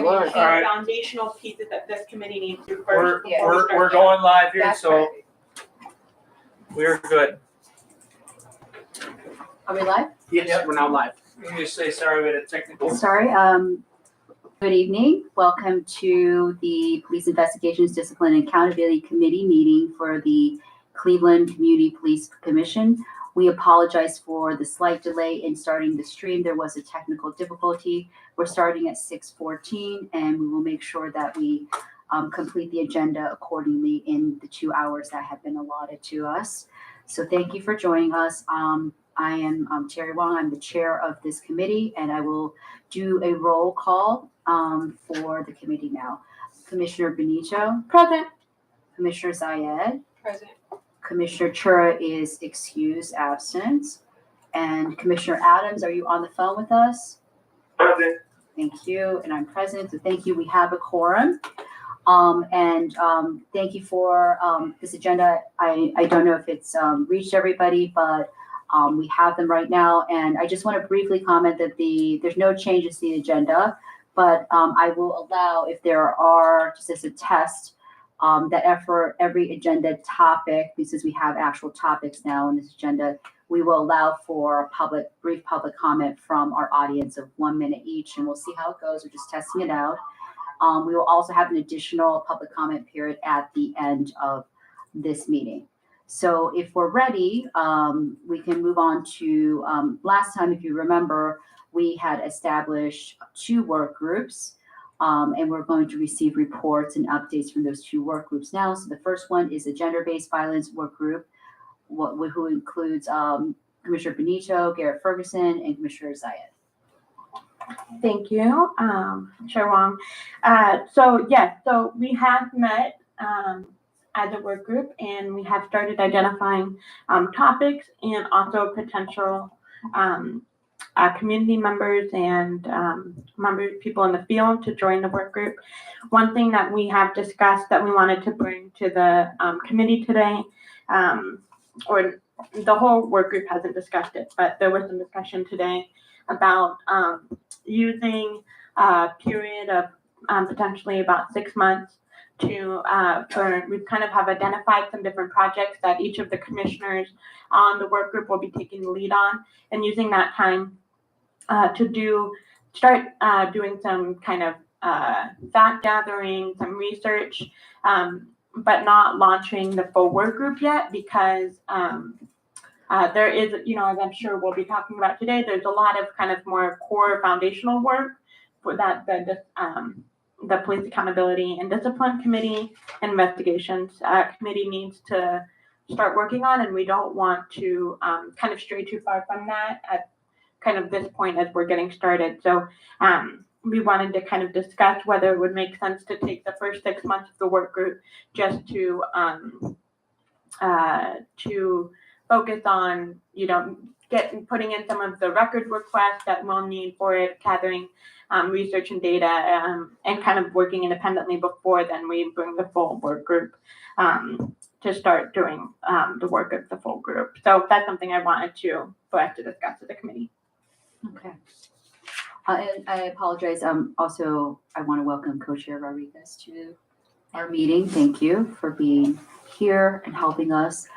Lord. the All right. foundational pieces that this committee needs to We're first. before we start we're the- going live here, That's so perfect. we're good. Are we live? Yes, we're now live. You can just say sorry we had a technical. Sorry, good evening. Welcome to the Police Investigations Discipline and Accountability Committee meeting for the Cleveland Community Police Commission. We apologize for the slight delay in starting the stream. There was a technical difficulty. We're starting at 6:14 and we will make sure that we complete the agenda accordingly in the 2 hours that have been allotted to us. So thank you for joining us. I am Teri Wang. I'm the chair of this committee, and I will do a roll call for the committee now. Commissioner Benito. Present. Commissioner Zayed. Present. Commissioner Chura is excused, absent. And Commissioner Adams, are you on the phone with us? Present. Thank you, and I'm present, so thank you. We have a quorum. Thank you for this agenda. I don't know if it's reached everybody, but we have them right now. And I just want to briefly comment that there's no changes to the agenda, but I will allow, if there are, just as a test, that for every agenda topic, because we have actual topics now in this agenda, we will allow for a brief public comment from our audience of 1 minute each, and we'll see how it goes. We're just testing it out. We will also have an additional public comment period at the end of this meeting. So if we're ready, we can move on to, last time, if you remember, we had established 2 work groups, and we're going to receive reports and updates from those 2 work groups now. So the first one is a gender-based violence work group, who includes Commissioner Benito, Garrett Ferguson, and Commissioner Zayed. Thank you, Chair Wang. So we have met as a work group, and we have started identifying topics and also potential community members and people in the field to join the work group. One thing that we have discussed that we wanted to bring to the committee today, or the whole work group hasn't discussed it, but there was some discussion today about using a period of potentially about 6 months to we kind of have identified some different projects that each of the commissioners on the work group will be taking the lead on, and using that time to start doing some kind of fact gathering, some research, but not launching the full work group yet, because there is, as I'm sure we'll be talking about today, there's a lot of kind of more core foundational work for that the Police Accountability and Discipline Committee and Investigations Committee needs to start working on, and we don't want to kind of stray too far from that at kind of this point as we're getting started. So we wanted to kind of discuss whether it would make sense to take the first 6 months of the work group just to focus on, putting in some of the record requests that we'll need for it, gathering research and data, and kind of working independently before then we bring the full work group to start doing the work of the full group. So that's something I wanted to discuss with the committee. Okay. And I apologize. Also, I want to welcome Co-Chair Rodriguez to our meeting. Thank you for being here and helping us.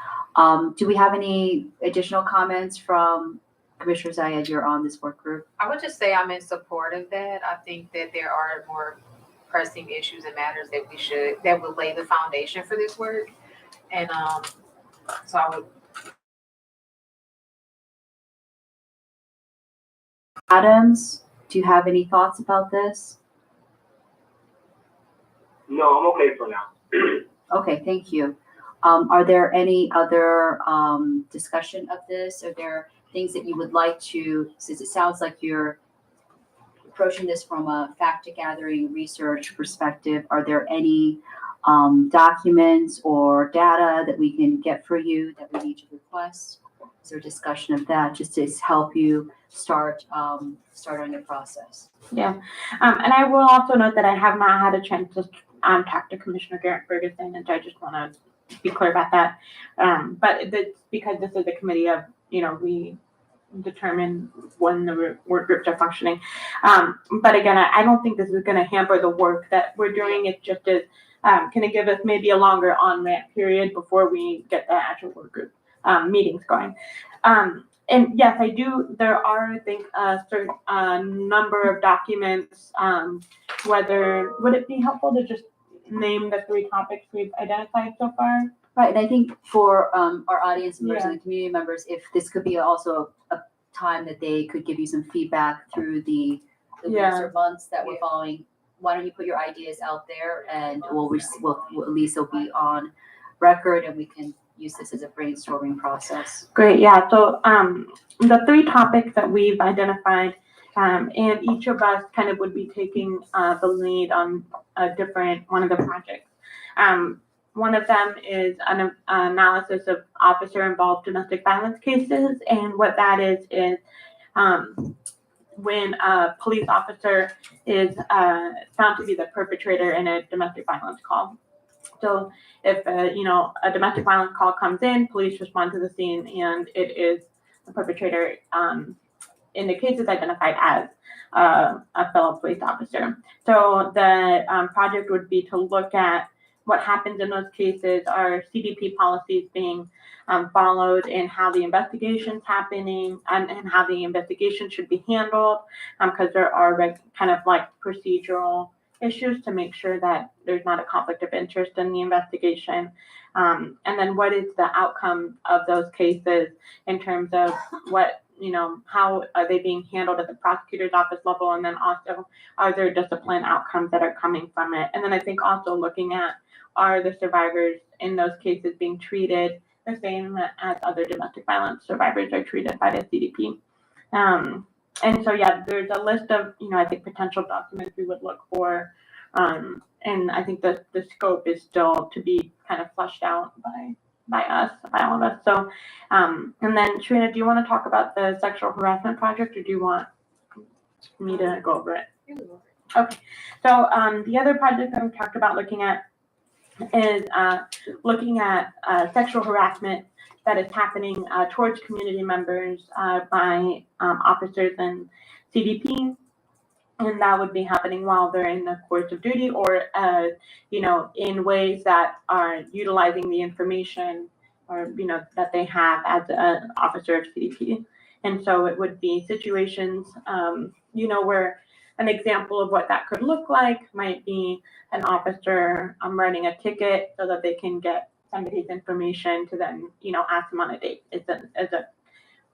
Do we have any additional comments from Commissioner Zayed? You're on this work group. I would just say I'm in support of that. I think that there are more pressing issues and matters that would lay the foundation for this work. And so I would. Adams, do you have any thoughts about this? No, I'm okay for now. Okay, thank you. Are there any other discussion of this? Are there things that you would like to, since it sounds like you're approaching this from a fact-gathering research perspective, are there any documents or data that we can get for you that we need to request? Is there a discussion of that just to help you start on your process? Yeah, and I will also note that I have not had a chance to talk to Commissioner Garrett Ferguson, and I just want to be clear about that. But because this is a committee of, we determine when the work groups are functioning. But again, I don't think this is going to hamper the work that we're doing. It just is going to give us maybe a longer on-ramp period before we get the actual work group meetings going. And yes, I do. There are, I think, a certain number of documents. Whether would it be helpful to just name the 3 topics we've identified so far? Right, and I think for our audience members Yeah. and the community members, if this could be also a time that they could give you some feedback through the weeks or months that we're following, why don't you put your ideas out there, and we'll at least they'll be on record, and we can use this as a brainstorming process. Great, yeah. So the 3 topics that we've identified, and each of us kind of would be taking the lead on a different one of the projects. One of them is an analysis of officer-involved domestic violence cases, and what that is when a police officer is found to be the perpetrator in a domestic violence call. So if a domestic violence call comes in, police respond to the scene, and it is the perpetrator. In the case is identified as a fellow police officer. So the project would be to look at what happens in those cases, are CDP policies being followed, and how the investigation's happening, and how the investigation should be handled, because there are kind of like procedural issues to make sure that there's not a conflict of interest in the investigation. And then what is the outcome of those cases in terms of what, how are they being handled at the prosecutor's office level, and then also are there discipline outcomes that are coming from it. And then I think also looking at, are the survivors in those cases being treated the same as other domestic violence survivors are treated by the CDP. And so, yeah, there's a list of, I think potential documents we would look for. And I think that the scope is still to be kind of fleshed out by all of us. So, and then Sharena, do you want to talk about the sexual harassment project, or do you want me to go over it? Okay. So the other project that we talked about looking at is looking at sexual harassment that is happening towards community members by officers and CDP, and that would be happening while they're in the course of duty, or in ways that are utilizing the information or that they have as an officer of CDP. And so it would be situations where an example of what that could look like might be an officer writing a ticket so that they can get somebody's information to then, ask them on a date. It's a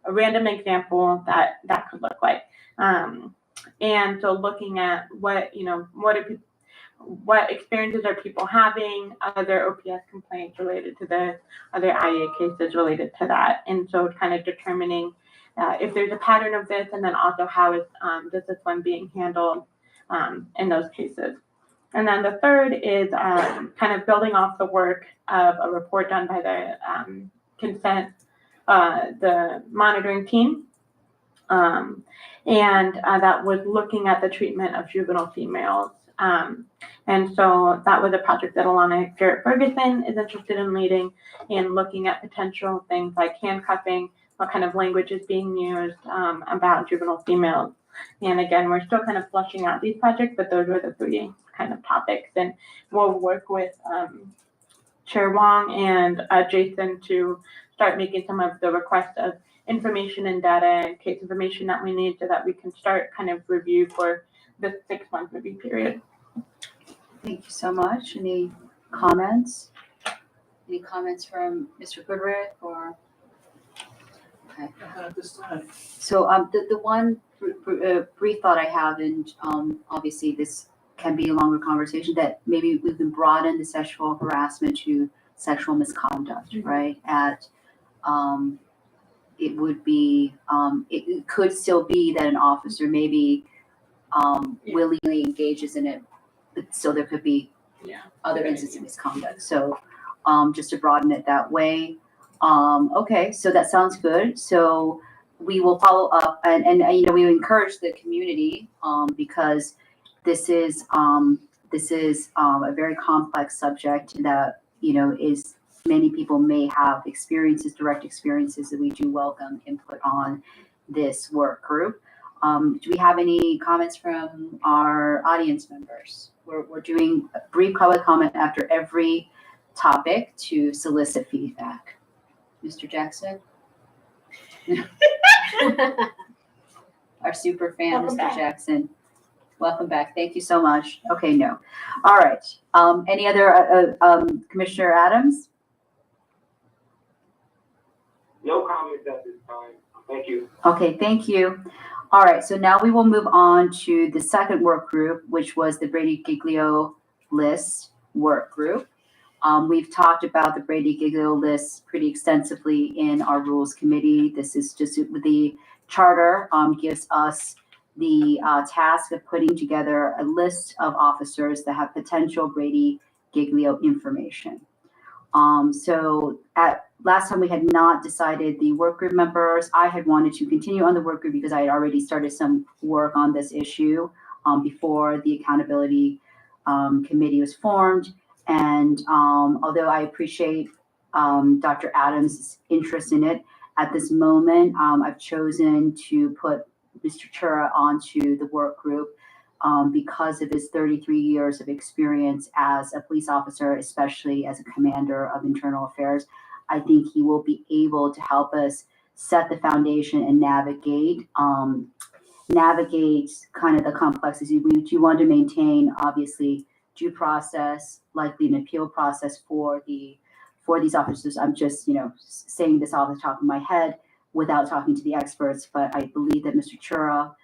random example that could look like. And so looking at what experiences are people having, other OPS complaints related to this, other IA cases related to that. And so kind of determining if there's a pattern of this, and then also how is discipline being handled in those cases. And then the third is kind of building off the work of a report done by the the monitoring team. And that was looking at the treatment of juvenile females. And so that was a project that Alana Garrett-Ferguson is interested in leading, and looking at potential things like handcuffing, what kind of language is being used about juvenile females. And again, we're still kind of fleshing out these projects, but those were the 3 kind of topics. And we'll work with Chair Wang and Jason to start making some of the requests of information and data and case information that we need, so that we can start kind of review for the 6-month review period. Thank you so much. Any comments? Any comments from Mr. Goodrick or? Okay. At this time. So the one brief thought I have, and obviously this can be a longer conversation, that maybe we can broaden the sexual harassment to sexual misconduct, right? It would be, it could still be that an officer maybe willingly engages in it, but still there could be other instances of misconduct. So just to broaden it that way. Okay, so that sounds good. So we will follow up, and we encourage the community because this is a very complex subject that is, many people may have direct experiences that we do welcome input on. this work group. Do we have any comments from our audience members? We're doing a brief public comment after every topic to solicit feedback. Mr. Jackson? Our super fan, Welcome Mr. back. Jackson. Welcome back. Thank you so much. Okay, no. All right. Any other, Commissioner Adams? No comments at this time. Thank you. Okay, thank you. All right, so now we will move on to the second work group, which was the Brady Giglio list work group. We've talked about the Brady Giglio list pretty extensively in our rules committee. This is just the charter gives us the task of putting together a list of officers that have potential Brady Giglio information. So at last time we had not decided the work group members. I had wanted to continue on the work group because I had already started some work on this issue before the accountability committee was formed. And although I appreciate Dr. Adams' interest in it, at this moment, I've chosen to put Mr. Chura onto the work group because of his 33 years of experience as a police officer, especially as a commander of internal affairs. I think he will be able to help us set the foundation and navigate kind of the complexities. We do want to maintain, obviously, due process, likely an appeal process for these officers. I'm just, saying this off the top of my head without talking to the experts, but I believe that Mr. Chura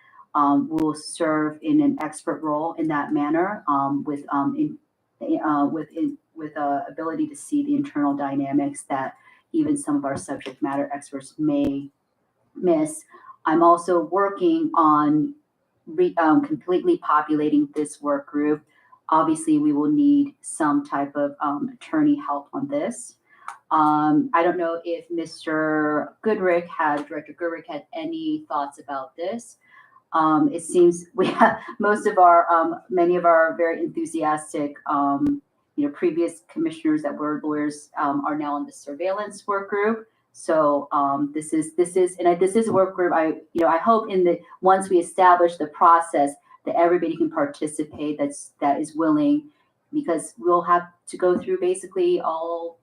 will serve in an expert role in that manner, with ability to see the internal dynamics that even some of our subject matter experts may miss. I'm also working on completely populating this work group. Obviously, we will need some type of attorney help on this. I don't know if Director Goodrick had any thoughts about this. It seems we have many of our very enthusiastic, previous commissioners that were lawyers are now in the surveillance work group. So this is a work group. I hope once we establish the process that everybody can participate that is willing, because we'll have to go through basically all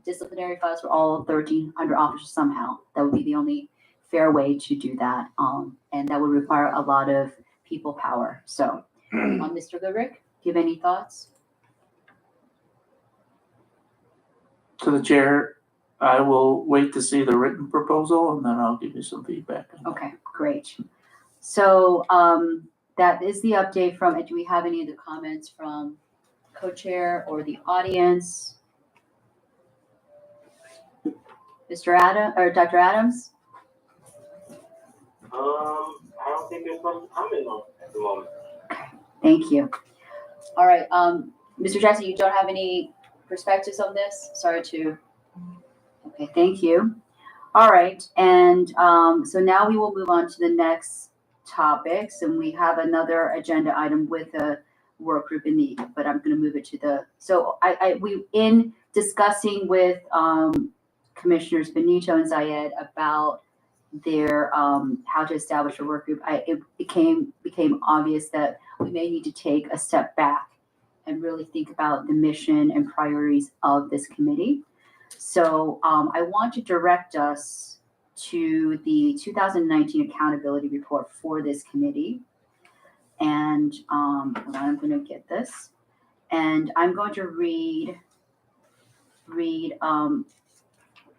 disciplinary files for all 1,300 officers somehow. That would be the only fair way to do that, and that would require a lot of people power. So, Mr. Goodrick, do you have any thoughts? To the chair, I will wait to see the written proposal and then I'll give you some feedback. Okay, great. So that is the update from. Do we have any other comments from co-chair or the audience? Mr. Adam or Dr. Adams? I don't think there's much comment on at the moment. Thank you. All right, Mr. Jackson, you don't have any perspectives on this? Okay, thank you. All right, and so now we will move on to the next topics, and we have another agenda item with a work group in the, but I'm going to move it to the, so we in discussing with Commissioners Benito and Zayed about their how to establish a work group, it became obvious that we may need to take a step back and really think about the mission and priorities of this committee. So I want to direct us to the 2019 accountability report for this committee. And hold on, I'm going to get this. And I'm going to read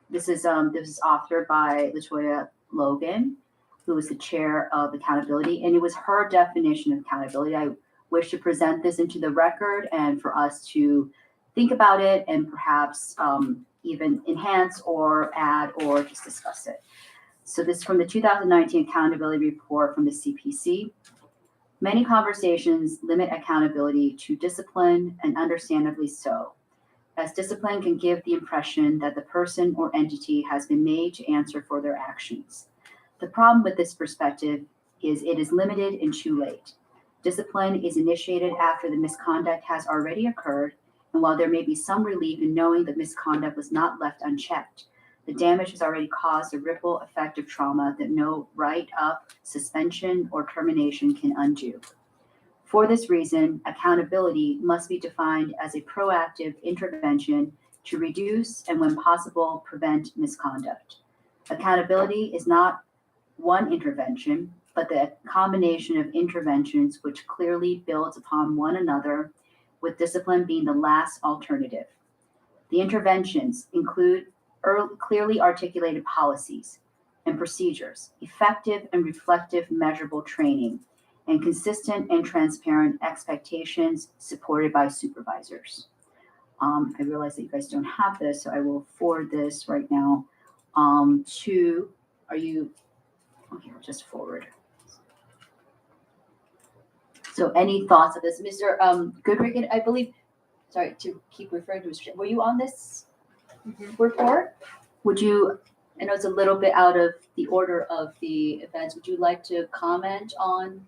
this is authored by LaToya Logan, who is the chair of accountability, and it was her definition of accountability. I wish to present this into the record and for us to think about it and perhaps even enhance or add or just discuss it. So this is from the 2019 accountability report from the CPC. Many conversations limit accountability to discipline, and understandably so, as discipline can give the impression that the person or entity has been made to answer for their actions. The problem with this perspective is it is limited and too late. Discipline is initiated after the misconduct has already occurred, and while there may be some relief in knowing that misconduct was not left unchecked, The damage has already caused a ripple effect of trauma that no write-up, suspension, or termination can undo. For this reason, accountability must be defined as a proactive intervention to reduce and, when possible, prevent misconduct. Accountability is not one intervention, but the combination of interventions which clearly builds upon one another, with discipline being the last alternative. The interventions include clearly articulated policies and procedures, effective and reflective measurable training, and consistent and transparent expectations supported by supervisors. I realize that you guys don't have this, so I will forward this right now to, okay, I'll just forward. So any thoughts of this? Mr. Goodrick, I believe, sorry to keep referring to Mr. Were you on this report? Would you, I know it's a little bit out of the order of the events, would you like to comment on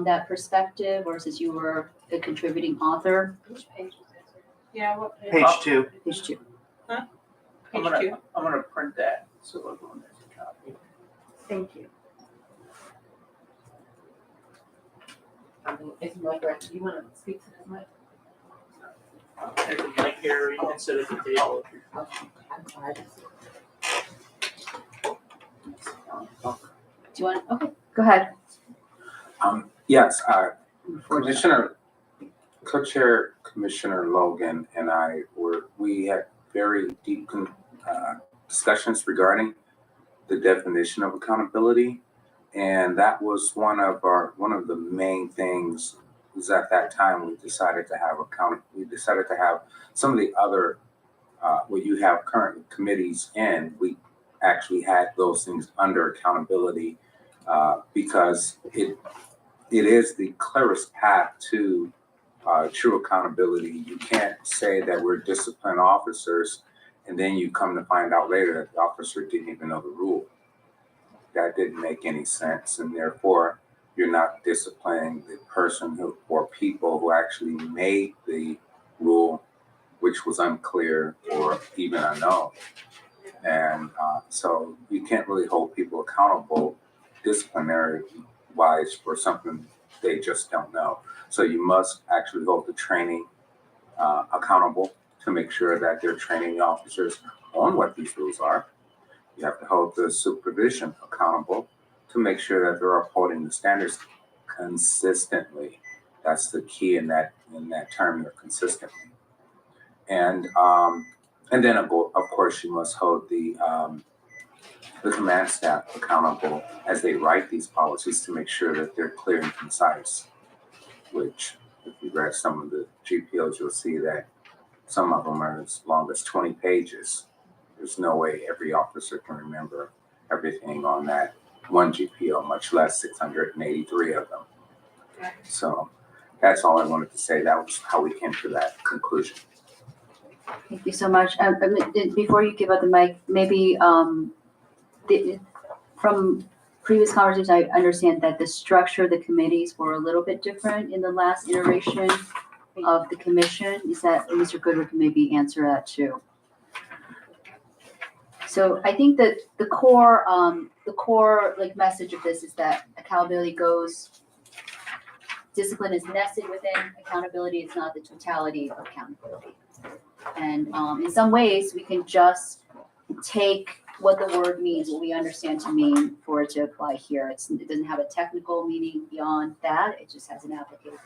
that perspective, or since you were the contributing author? Which page was that? Yeah, what page? Page 2. Page 2. I'm Page gonna, 2. I'm gonna print that, so everyone has a copy. Thank you. It's my direction. You want to speak to this, Mike? There's a mic here, you can sit at the table. Okay, I'm sorry. Do you want, okay, go ahead. Yes, Commissioner, Co-Chair Commissioner Logan and we had very deep discussions regarding the definition of accountability. And that was one of the main things was at that time we decided to have some of the other, what you have current committees in, we actually had those things under accountability because it is the clearest path to true accountability. You can't say that we're disciplined officers and then you come to find out later that the officer didn't even know the rule. That didn't make any sense, and therefore you're not disciplining the person or people who actually made the rule, which was unclear or even unknown. And so you can't really hold people accountable disciplinary-wise for something they just don't know. So you must actually hold the training accountable to make sure that they're training the officers on what these rules are. You have to hold the supervision accountable to make sure that they're upholding the standards consistently. That's the key in that term, they're consistently. And then of course you must hold the command staff accountable as they write these policies to make sure that they're clear and concise, which if you read some of the GPOs, you'll see that some of them are as long as 20 pages. There's no way every officer can remember everything on that one GPO, much less 683 of them. So that's all I wanted to say. That was how we came to that conclusion. Thank you so much. Before you give up the mic, maybe from previous conversations, I understand that the structure of the committees were a little bit different in the last iteration of the commission. Is that Mr. Goodrick can maybe answer that too? So I think that the core like message of this is that accountability goes, discipline is nested within accountability. It's not the totality of accountability. And in some ways we can just take what the word means, what we understand to mean, for it to apply here. It doesn't have a technical meaning beyond that. It just has an application.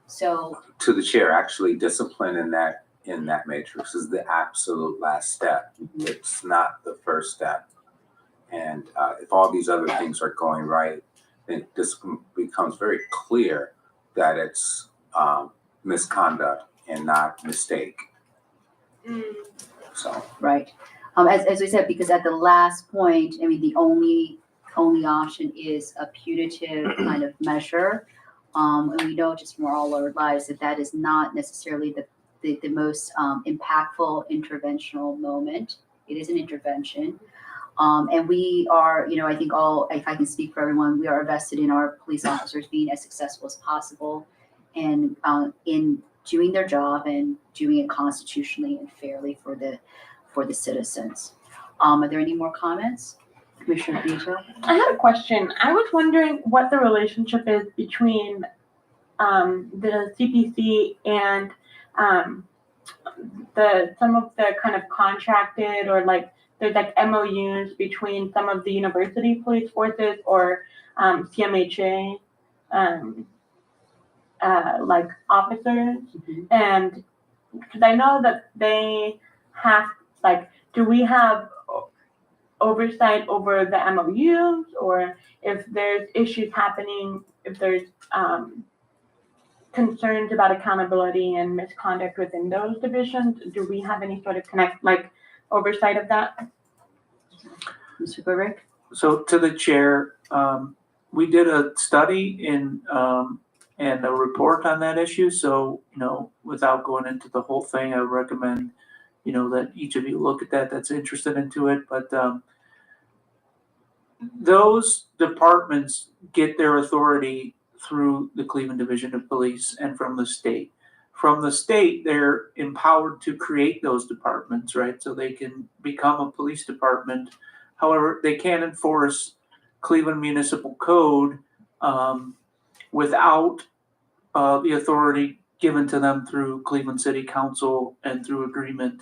So To the chair, actually discipline in that matrix is the absolute last step. It's not the first step. And if all these other things are going right, then this becomes very clear that it's misconduct and not mistake. So right. As we said, because at the last point, I mean, the only option is a punitive kind of measure. And we know just from all our lives that is not necessarily the most impactful interventional moment. It is an intervention. And we are, I think if I can speak for everyone, we are vested in our police officers being as successful as possible and in doing their job and doing it constitutionally and fairly for the citizens. Are there any more comments? Commissioner Benito? I had a question. I was wondering what the relationship is between the CPC and some of the kind of contracted or like there's like MOUs between some of the university police forces or CMHA like officers, and because I know that they have like, do we have oversight over the MOUs, or if there's issues happening, if there's concerns about accountability and misconduct within those divisions, do we have any sort of oversight of that? Mr. Burbick? So to the chair, we did a study and a report on that issue. So, without going into the whole thing, I would recommend, that each of you look at that that's interested into it. But those departments get their authority through the Cleveland Division of Police and from the state. From the state, they're empowered to create those departments, right? So they can become a police department. However, they can't enforce Cleveland Municipal Code without the authority given to them through Cleveland City Council and through agreement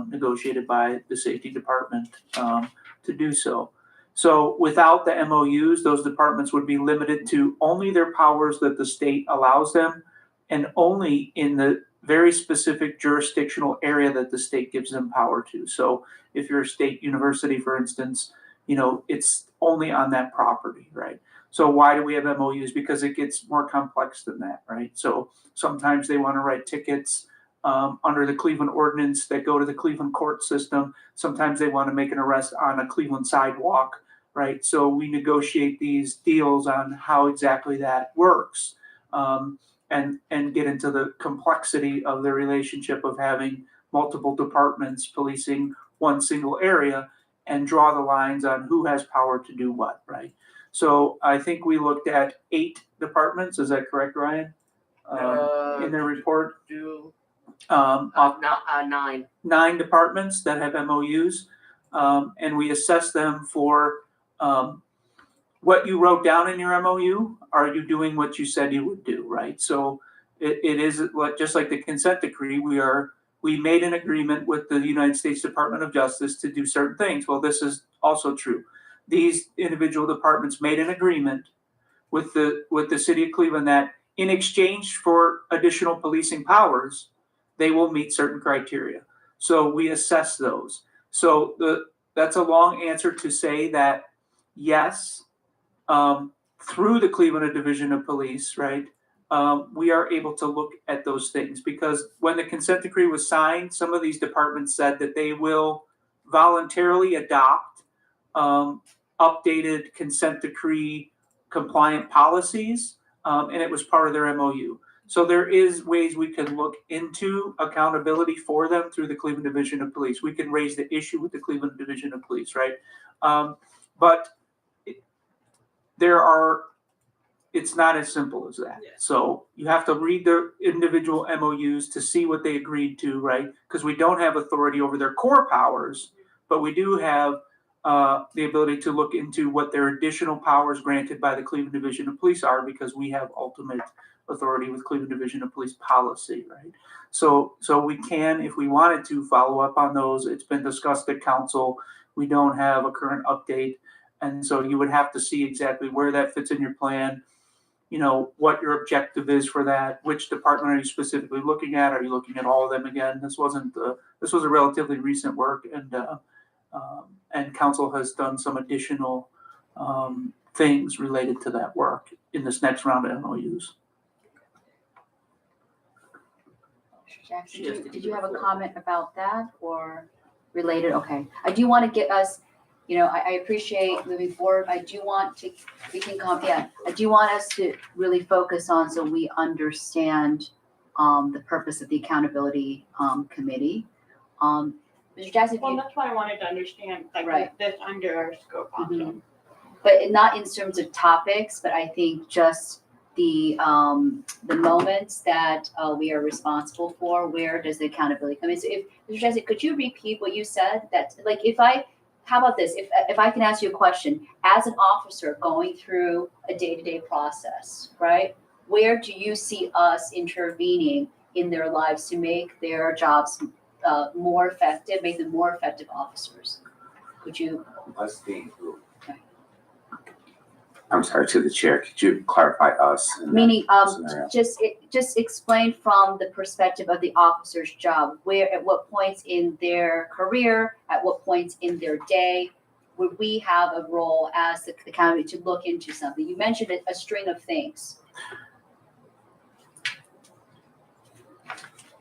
negotiated by the safety department to do so. So without the MOUs, those departments would be limited to only their powers that the state allows them and only in the very specific jurisdictional area that the state gives them power to. So if you're a state university, for instance, it's only on that property, right? So why do we have MOUs? Because it gets more complex than that, right? So sometimes they want to write tickets under the Cleveland ordinance that go to the Cleveland court system. Sometimes they want to make an arrest on a Cleveland sidewalk, right? So we negotiate these deals on how exactly that works and get into the complexity of the relationship of having multiple departments policing one single area and draw the lines on who has power to do what, right? So I think we looked at 8 departments. Is that correct, Ryan? In the report? 9. 9 departments that have MOUs. And we assess them for what you wrote down in your MOU. Are you doing what you said you would do, right? So it is just like the consent decree. We made an agreement with the United States Department of Justice to do certain things. Well, this is also true. These individual departments made an agreement with the city of Cleveland that in exchange for additional policing powers, they will meet certain criteria. So we assess those. So that's a long answer to say that yes, through the Cleveland Division of Police, right, we are able to look at those things because when the consent decree was signed, some of these departments said that they will voluntarily adopt updated consent decree compliant policies, and it was part of their MOU. So there is ways we can look into accountability for them through the Cleveland Division of Police. We can raise the issue with the Cleveland Division of Police, right? But it's not as simple as that. Yeah. So you have to read the individual MOUs to see what they agreed to, right? Because we don't have authority over their core powers, but we do have the ability to look into what their additional powers granted by the Cleveland Division of Police are because we have ultimate authority with Cleveland Division of Police policy, right? So we can, if we wanted to, follow up on those. It's been discussed at council. We don't have a current update. And so you would have to see exactly where that fits in your plan, what your objective is for that, which department are you specifically looking at? Are you looking at all of them again? This was a relatively recent work and council has done some additional things related to that work in this next round of MOUs. Jackson, did you have a comment about that or related? Okay. I do want to get us, I appreciate moving forward. I do want us to really focus on so we understand the purpose of the accountability committee. Mr. Jackson, Well, that's why I wanted to understand, Right. this under our scope also. Mhm. But not in terms of topics, but I think just the moments that we are responsible for, where does the accountability come in? So if, Mr. Jackson, could you repeat what you said? That if I how about this? If I can ask you a question, as an officer going through a day-to-day process, right? Where do you see us intervening in their lives to make their jobs more effective, make them more effective officers? Could you? Us being who? Okay. I'm sorry, to the chair, could you clarify us? in that Meaning, scenario? just explain from the perspective of the officer's job, where, at what points in their career, at what points in their day, would we have a role as the county to look into something? You mentioned a string of things.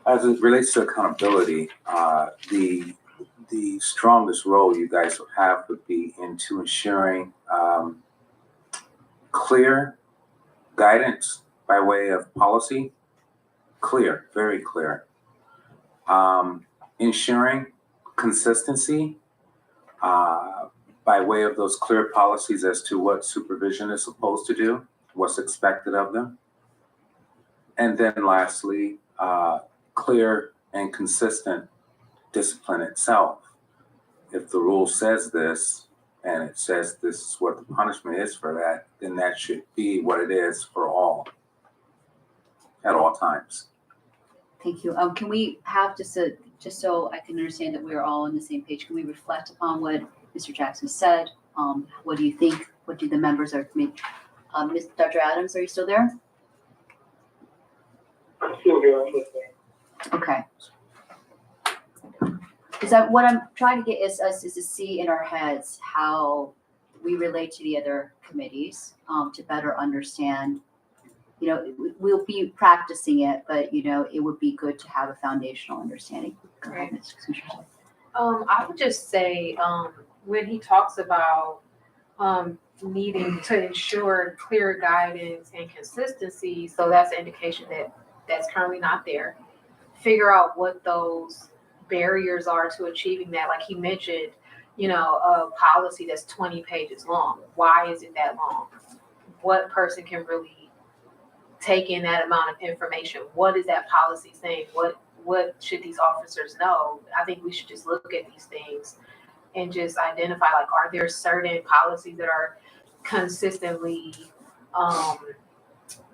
As it relates to accountability, the strongest role you guys would have would be into ensuring clear guidance by way of policy, clear, very clear. Ensuring consistency by way of those clear policies as to what supervision is supposed to do, what's expected of them. And then lastly, clear and consistent discipline itself. If the rule says this, and it says this is what the punishment is for that, then that should be what it is for all, at all times. Thank you. Can we have just so I can understand that we're all on the same page, can we reflect upon what Mr. Jackson said? What do you think? What do the members are making? Dr. Adams, are you still there? I'm still here, I'm listening. Okay. Is that what I'm trying to get is us is to see in our heads how we relate to the other committees, to better understand. You know, we'll be practicing it, but you know, it would be good to have a foundational understanding. Go ahead, Ms. Commissioner. I would just say, when he talks about needing to ensure clear guidance and consistency, so that's an indication that that's currently not there. Figure out what those barriers are to achieving that. Like he mentioned, you know, a policy that's 20 pages long. Why is it that long? What person can really take in that amount of information? What is that policy saying? What should these officers know? I think we should just look at these things and just identify, like, are there certain policies that are consistently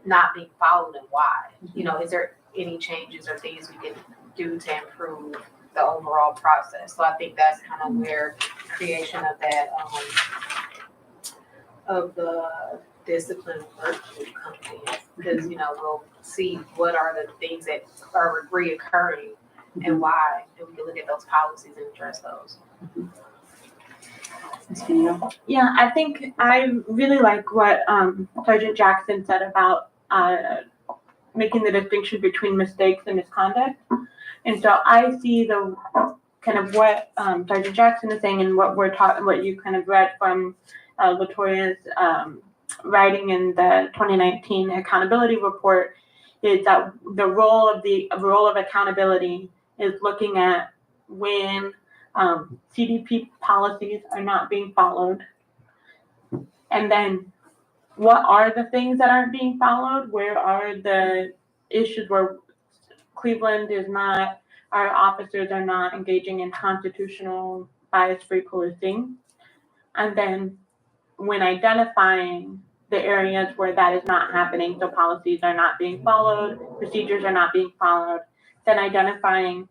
not being followed and why? You know, is there any changes or things we can do to improve the overall process? So I think that's kind of where creation of that of the discipline work group comes in, because you know we'll see what are the things that are reoccurring and why, and we can look at those policies and address those. Ms. Benito? Yeah, I think I really like what Sergeant Jackson said about making the distinction between mistakes and misconduct. And so I see the kind of what Sergeant Jackson is saying and what we're talking, what you kind of read from Latoya's writing in the 2019 accountability report, is that the role of accountability is looking at when CDP policies are not being followed, and then what are the things that aren't being followed? Where are the issues where Cleveland is not, our officers are not engaging in constitutional bias-free policing? And then when identifying the areas where that is not happening, so policies are not being followed, procedures are not being followed, then identifying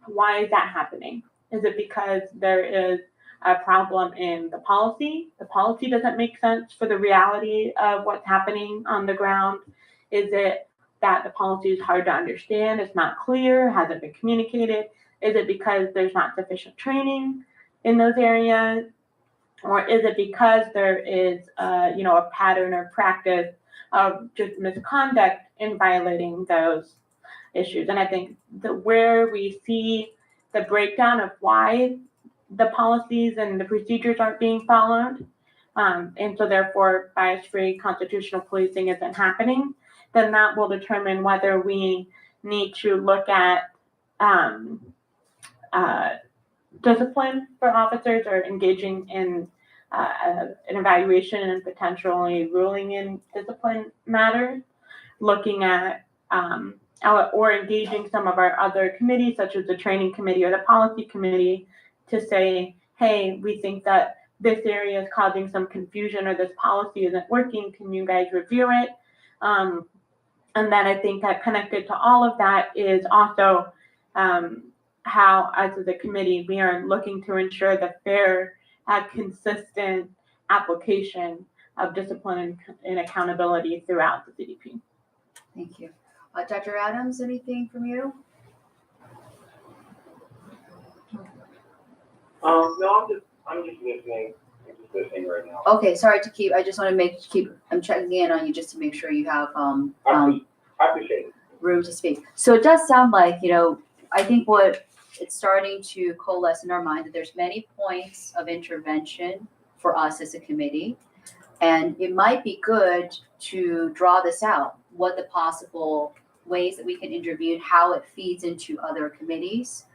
why is that happening? Is it because there is a problem in the policy? The policy doesn't make sense for the reality of what's happening on the ground. Is it that the policy is hard to understand? It's not clear, hasn't been communicated? Is it because there's not sufficient training in those areas? Or is it because there is a pattern or practice of just misconduct in violating those issues? And I think that where we see the breakdown of why the policies and the procedures aren't being followed, and so therefore bias-free constitutional policing isn't happening, then that will determine whether we need to look at discipline for officers or engaging in an evaluation and potentially ruling in discipline matters, looking at or engaging some of our other committees, such as the training committee or the policy committee, to say, hey, we think that this area is causing some confusion or this policy isn't working. Can you guys review it? And then I think that connected to all of that is also how, as a committee, we are looking to ensure the fair and consistent application of discipline and accountability throughout the CDP. Thank you. Dr. Adams, anything from you? No, I'm just listening. I'm just listening right now. Okay, sorry to keep, I just want to I'm checking in on you just to make sure you have, I appreciate it. room to speak. So it does sound like, I think what it's starting to coalesce in our mind that there's many points of intervention for us as a committee. And it might be good to draw this out, what the possible ways that we can intervene, how it feeds into other committees.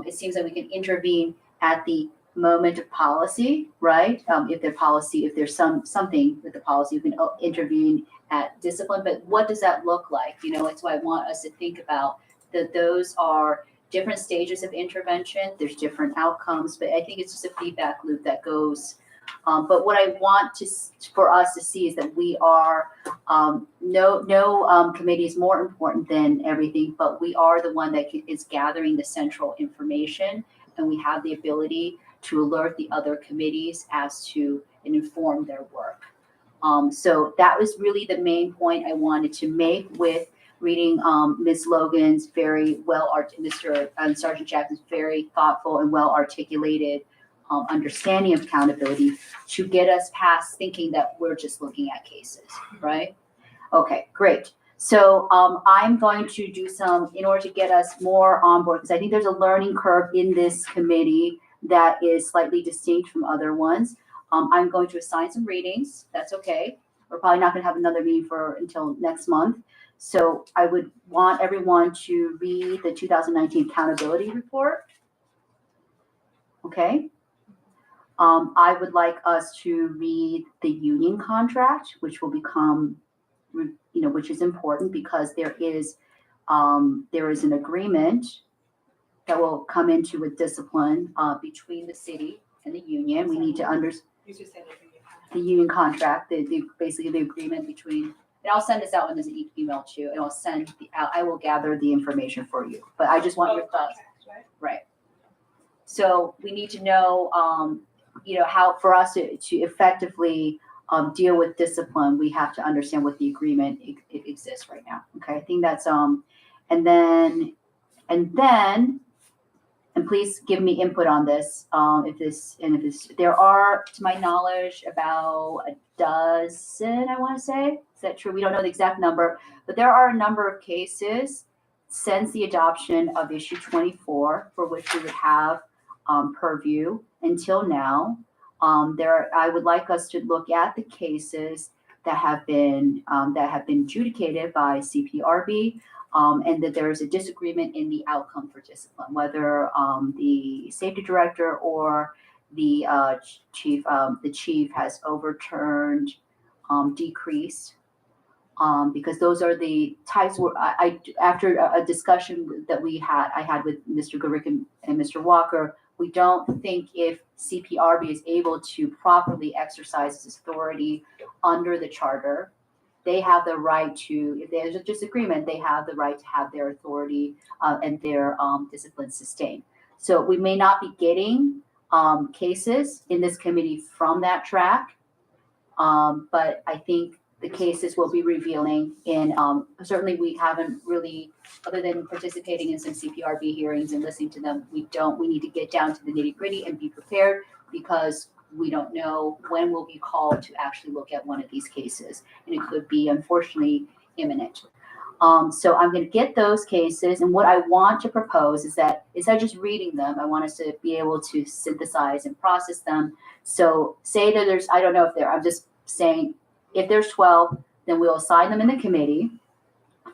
It seems that we can intervene at the moment of policy, right? If there's something with the policy, we can intervene at discipline, but what does that look like? It's why I want us to think about that those are different stages of intervention. There's different outcomes, but I think it's just a feedback loop that goes. But what I want for us to see is that we are, no committee is more important than everything, but we are the one that is gathering the central information, and we have the ability to alert the other committees as to and inform their work. So that was really the main point I wanted to make with reading Ms. Logan's very Sergeant Jackson's very thoughtful and well articulated understanding of accountability to get us past thinking that we're just looking at cases, right? Okay, great. So I'm going to do in order to get us more on board, because I think there's a learning curve in this committee that is slightly distinct from other ones. I'm going to assign some readings. That's okay. We're probably not going to have another meeting until next month. So I would want everyone to read the 2019 accountability report. Okay. I would like us to read the union contract, which will become, which is important because there is an agreement that will come into with discipline between the city and the union. We need to understand the union contract, basically the agreement between, and I'll send this out in an email too, and I will gather the information for you, but I just want your thoughts. Right. So we need to know, how for us to effectively deal with discipline, we have to understand what the agreement exists right now. Okay, I think that's and then please give me input on this. There are, to my knowledge, about a dozen, I want to say. Is that true? We don't know the exact number, but there are a number of cases since the adoption of issue 24 for which we would have purview until now. I would like us to look at the cases that have been adjudicated by CPRB, and that there is a disagreement in the outcome for discipline, whether the safety director or the chief has overturned, decreased, because those are the types where after a discussion that I had with Mr. Garrick and Mr. Walker, we don't think if CPRB is able to properly exercise its authority under the charter, they have the right to, if there's a disagreement, they have the right to have their authority and their discipline sustained. So we may not be getting cases in this committee from that track, but I think the cases will be revealing in, certainly we haven't really, other than participating in some CPRB hearings and listening to them, we need to get down to the nitty gritty and be prepared, because we don't know when we'll be called to actually look at one of these cases. And it could be, unfortunately, imminent. So I'm going to get those cases. And what I want to propose is that instead of just reading them, I want us to be able to synthesize and process them. So say that there's, I don't know if I'm just saying, if there's 12, then we'll assign them in the committee,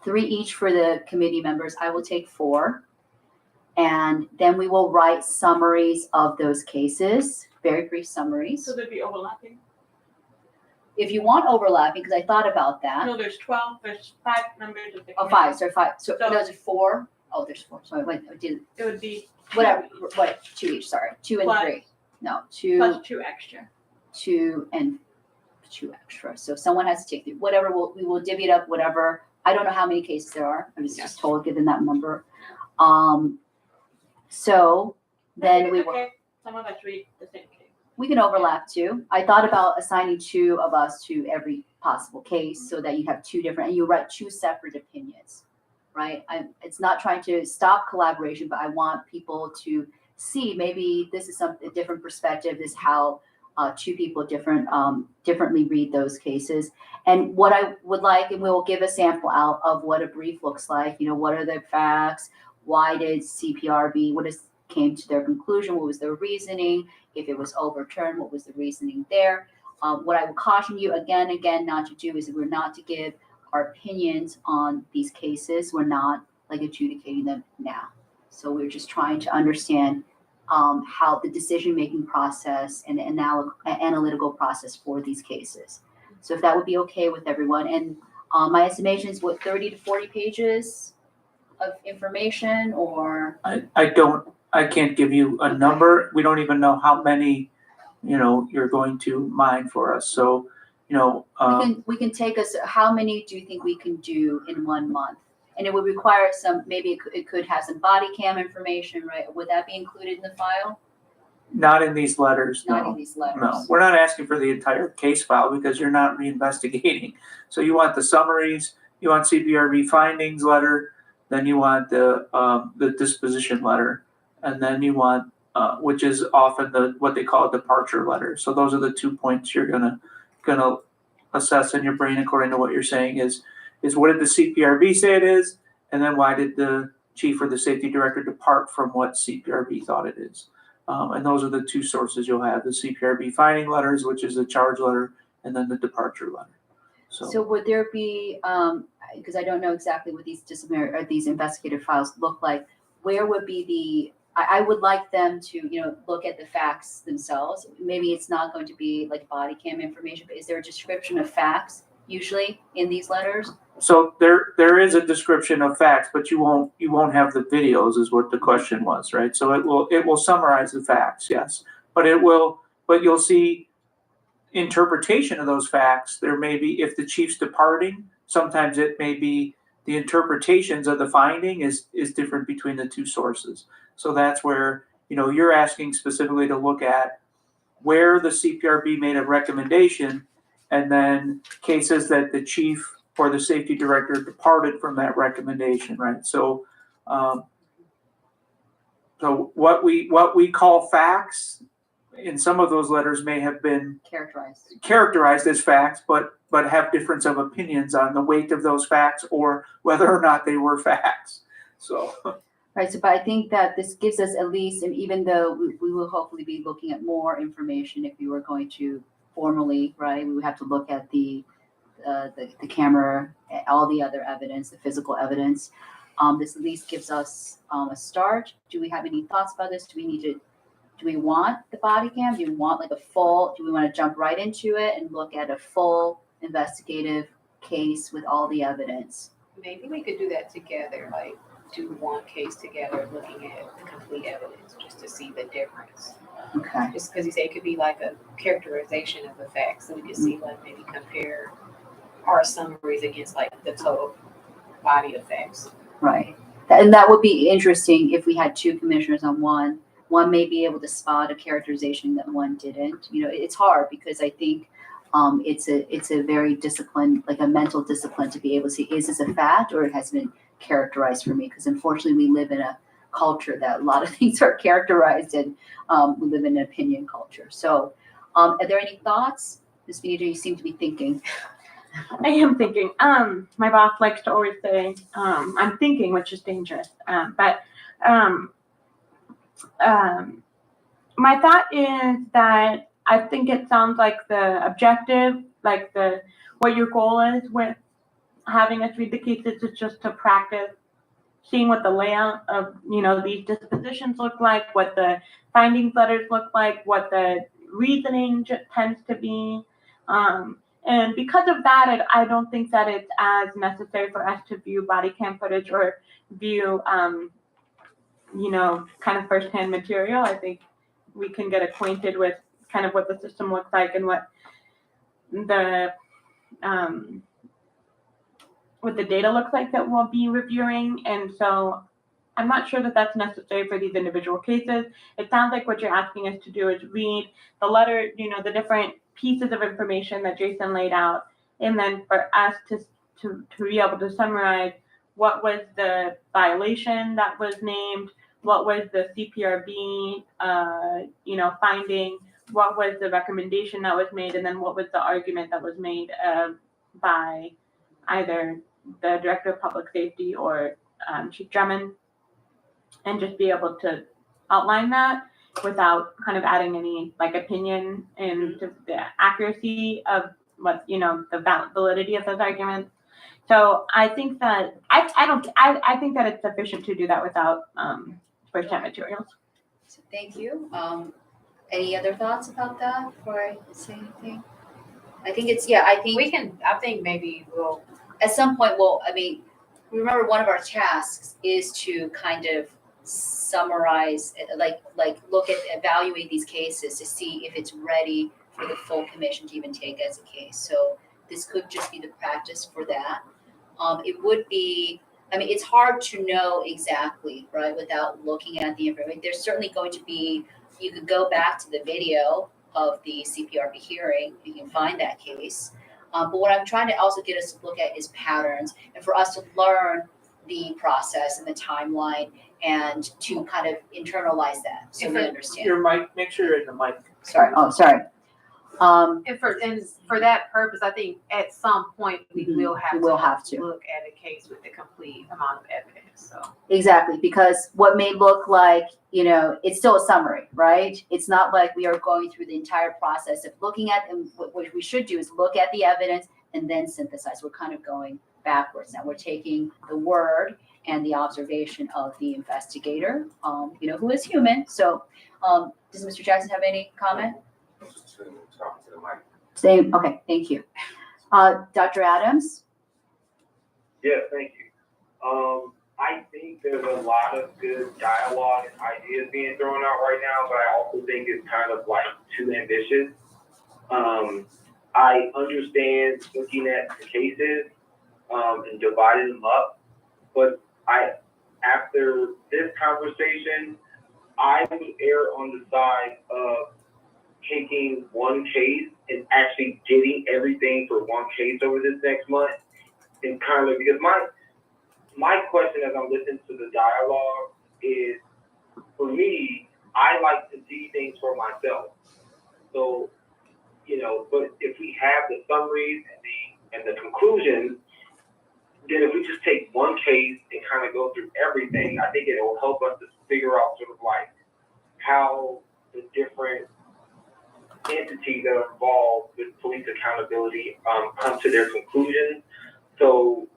3 each for the committee members. I will take 4. And then we will write summaries of those cases, very brief summaries. So there'd be overlapping? If you want overlapping, because I thought about that. No, there's 12, there's 5 members of the committee. Oh, 5, sorry, 5. So those are 4. Oh, there's 4. So I went, I did, It would be whatever, what, 2 each, sorry. 2 and Plus- 3. No, 2, plus 2 extra. 2 and 2 extra. So someone has to take whatever, we will divvy it up, whatever. I don't know how many cases there are. I was just told, given that number. So then we will. Okay. Some of us read the same case. We can overlap too. I thought about assigning 2 of us to every possible case so that you have 2 different, and you write 2 separate opinions, right? It's not trying to stop collaboration, but I want people to see maybe this is a different perspective, this is how 2 people differently read those cases. And what I would like, and we'll give a sample out of what a brief looks like, what are the facts? Why did CPRB, came to their conclusion? What was their reasoning? If it was overturned, what was the reasoning there? What I would caution you again not to do is we're not to give our opinions on these cases. We're not adjudicating them now. So we're just trying to understand how the decision-making process and the analytical process for these cases. So if that would be okay with everyone. And my estimation is 30 to 40 pages of information, or? I can't give you a number. We don't even know how many, you're going to mine for us. So, we can take us, how many do you think we can do in 1 month? And it would require maybe it could have some body cam information, right? Would that be included in the file? not in these letters, Not in no. these letters? No, we're not asking for the entire case file because you're not reinvestigating. So you want the summaries, you want CPRB findings letter, then you want the disposition letter, and then you want, which is often what they call a departure letter. So those are the 2 points you're gonna assess in your brain according to what you're saying is what did the CPRB say it is, and then why did the chief or the safety director depart from what CPRB thought it is. And those are the 2 sources you'll have, the CPRB finding letters, which is the charge letter, and then the departure letter. So would there be, because I don't know exactly what these investigative files look like, where would be I would like them to, look at the facts themselves. Maybe it's not going to be like body cam information, but is there a description of facts usually in these letters? So there is a description of facts, but you won't have the videos is what the question was, right? So it will summarize the facts, yes. But you'll see interpretation of those facts. There may be, if the chief's departing, sometimes it may be the interpretations of the finding is different between the 2 sources. So that's where, you're asking specifically to look at where the CPRB made a recommendation and then cases that the chief or the safety director departed from that recommendation, right? So, so what we call facts in some of those letters may have been characterized as facts, but have difference of opinions on the weight of those facts or whether or not they were facts. So. Right. So, but I think that this gives us at least, and even though we will hopefully be looking at more information if we were going to formally, right, we would have to look at the camera, all the other evidence, the physical evidence. This at least gives us a start. Do we have any thoughts about this? Do we want the body cam? Do we want do we want to jump right into it and look at a full investigative case with all the evidence? Maybe we could do that together, do one case together, looking at the complete evidence, just to see the difference. Okay. Just because you say it could be like a characterization of the facts, so we can see maybe compare our summaries against the total body of facts. Right. And that would be interesting if we had 2 commissioners on one. One may be able to spot a characterization that one didn't. It's hard because I think it's a very disciplined, a mental discipline to be able to see, is this a fact or it has been characterized for me? Because unfortunately we live in a culture that a lot of things are characterized, and we live in an opinion culture. So are there any thoughts? Ms. Benito, you seem to be thinking. I am thinking. My boss likes to always say, I'm thinking, which is dangerous. But my thought is that I think it sounds like the objective, what your goal is with having us read the cases is just to practice seeing what the layout of, these dispositions look like, what the findings letters look like, what the reasoning tends to be. And because of that, I don't think that it's as necessary for us to view body cam footage or view, kind of firsthand material. I think we can get acquainted with kind of what the system looks like and what the data looks like that we'll be reviewing. And so I'm not sure that that's necessary for these individual cases. It sounds like what you're asking us to do is read the letter, the different pieces of information that Jason laid out, and then for us to be able to summarize what was the violation that was named, what was the CPRB, finding, what was the recommendation that was made, and then what was the argument that was made by either the Director of Public Safety or Chief Drummond, and just be able to outline that without kind of adding any opinion into the accuracy of what, the validity of those arguments. So I think that I think that it's sufficient to do that without first-hand materials. So thank you. Any other thoughts about that before I say anything? I think I think maybe we'll, at some point, remember one of our tasks is to kind of summarize, evaluate these cases to see if it's ready for the full commission to even take as a case. So this could just be the practice for that. It would be, it's hard to know exactly, right, without looking at the information. There's certainly going to be, you could go back to the video of the CPRB hearing, you can find that case. But what I'm trying to also get us to look at is patterns, and for us to learn the process and the timeline and to kind of internalize that so we understand. Your mic, make sure you're in the mic. Sorry. and for that purpose, I think at some point we will have to look at a case with the complete amount of evidence. So Exactly, because what may look like, it's still a summary, right? It's not like we are going through the entire process of looking at, and what we should do is look at the evidence and then synthesize. We're kind of going backwards now. We're taking the word and the observation of the investigator, who is human. So does Mr. Jackson have any comment? Talk to the mic. Same, okay, thank you. Dr. Adams? Yeah, thank you. I think there's a lot of good dialogue and ideas being thrown out right now, but I also think it's kind of too ambitious. I understand looking at the cases and dividing them up, but after this conversation, I would err on the side of taking one case and actually getting everything for one case over this next month, and kind of, because my question as I'm listening to the dialogue is, for me, I like to see things for myself. So, but if we have the summaries and the conclusions, then if we just take one case and kind of go through everything, I think it will help us to figure out sort of how the different entities that are involved with police accountability come to their conclusions. So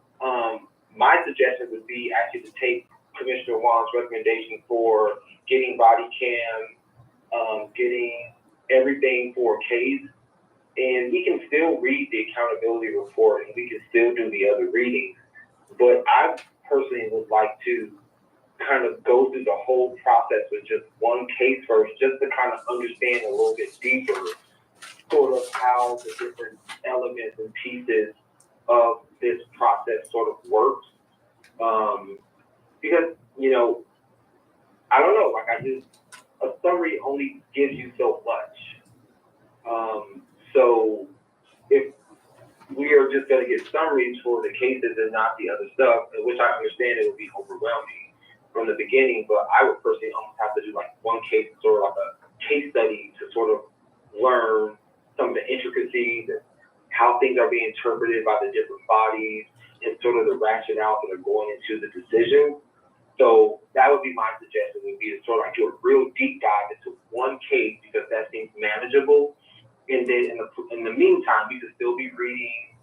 my suggestion would be actually to take Commissioner Wang's recommendation for getting body cam, getting everything for a case, and we can still read the accountability report and we can still do the other readings. But I personally would like to kind of go through the whole process with just one case first, just to kind of understand a little bit deeper sort of how the different elements and pieces of this process sort of works. Because, I don't know, a summary only gives you so much. So if we are just going to get summaries for the cases and not the other stuff, which I understand it would be overwhelming from the beginning, but I would personally almost have to do one case, sort of a case study to sort of learn some of the intricacies and how things are being interpreted by the different bodies and sort of the rationale that are going into the decision. So that would be my suggestion, would be to sort of do a real deep dive into one case, because that seems manageable. And then in the meantime, we could still be reading,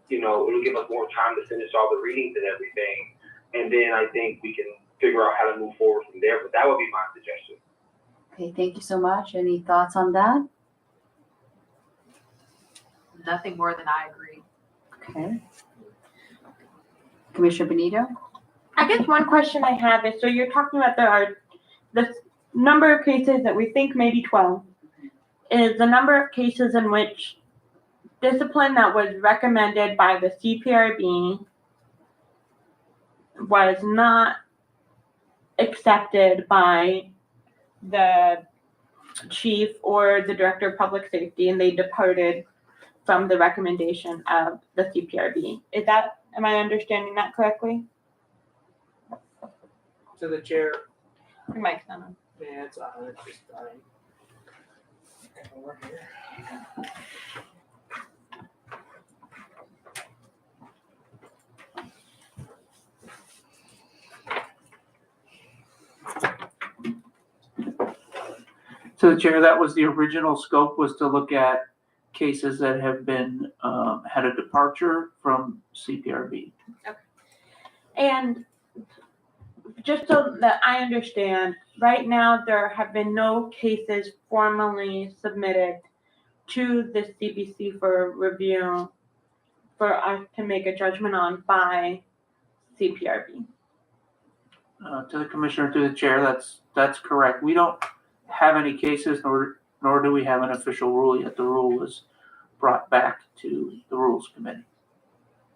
it'll give us more time to finish all the readings and everything. And then I think we can figure out how to move forward from there. But that would be my suggestion. Okay, thank you so much. Any thoughts on that? nothing more than I agree. Okay. Commissioner Benito? I guess one question I have is, so you're talking about there are the number of cases that we think maybe 12 is the number of cases in which discipline that was recommended by the CPRB was not accepted by the chief or the director of public safety, and they departed from the recommendation of the CPRB. Am I understanding that correctly? To the chair. Your mic's not on. Yeah, it's on, it's just dying. Over here. To the chair, that was the original scope, was to look at cases that have been, had a departure from CPRB. And just so that I understand, right now, there have been no cases formally submitted to the CPC for review for us to make a judgment on by CPRB. To the commissioner, to the chair, that's correct. We don't have any cases, nor do we have an official rule yet. The rule was brought back to the Rules Committee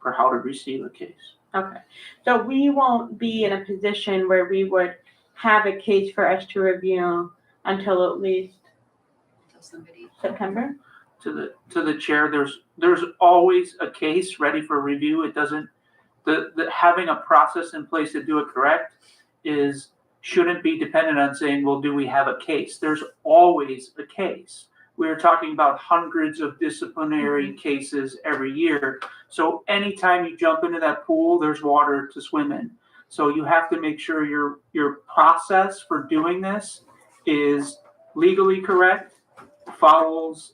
for how to receive a case. Okay, so we won't be in a position where we would have a case for us to review until at least September? To the chair, there's always a case ready for review. It doesn't, the having a process in place to do it correct shouldn't be dependent on saying, well, do we have a case? There's always a case. We're talking about hundreds of disciplinary cases every year. So anytime you jump into that pool, there's water to swim in. So you have to make sure your process for doing this is legally correct, follows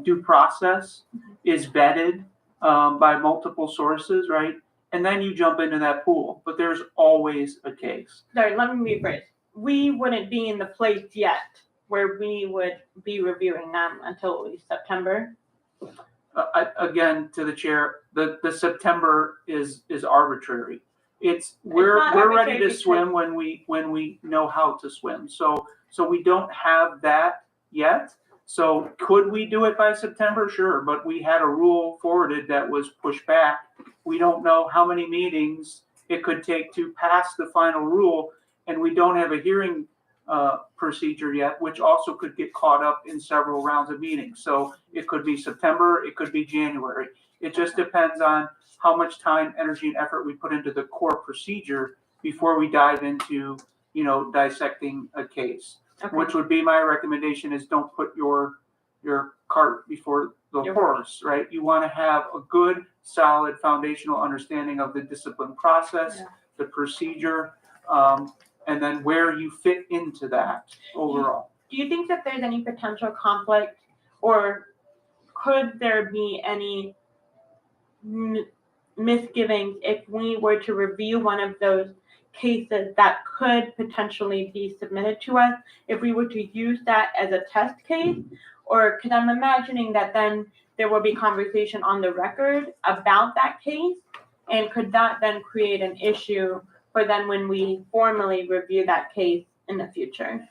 due process, is vetted by multiple sources, right? And then you jump into that pool. But there's always a case. Sorry, let me rephrase. We wouldn't be in the place yet where we would be reviewing them until at least September. Again, to the chair, the September is arbitrary. We're ready to swim when we know how to swim. So we don't have that yet. So could we do it by September? Sure, but we had a rule forwarded that was pushed back. We don't know how many meetings it could take to pass the final rule, and we don't have a hearing procedure yet, which also could get caught up in several rounds of meetings. So it could be September, it could be January. It just depends on how much time, energy, and effort we put into the core procedure before we dive into, dissecting a case. Okay. Which would be my recommendation is don't put your cart before the horse, right? You want to have a good, solid, foundational understanding of the discipline process, the procedure, and then where you fit into that overall. Do you think that there's any potential conflict, or could there be any misgivings if we were to review one of those cases that could potentially be submitted to us, if we were to use that as a test case? Or, because I'm imagining that then there will be conversation on the record about that case, and could that then create an issue for then when we formally review that case in the future?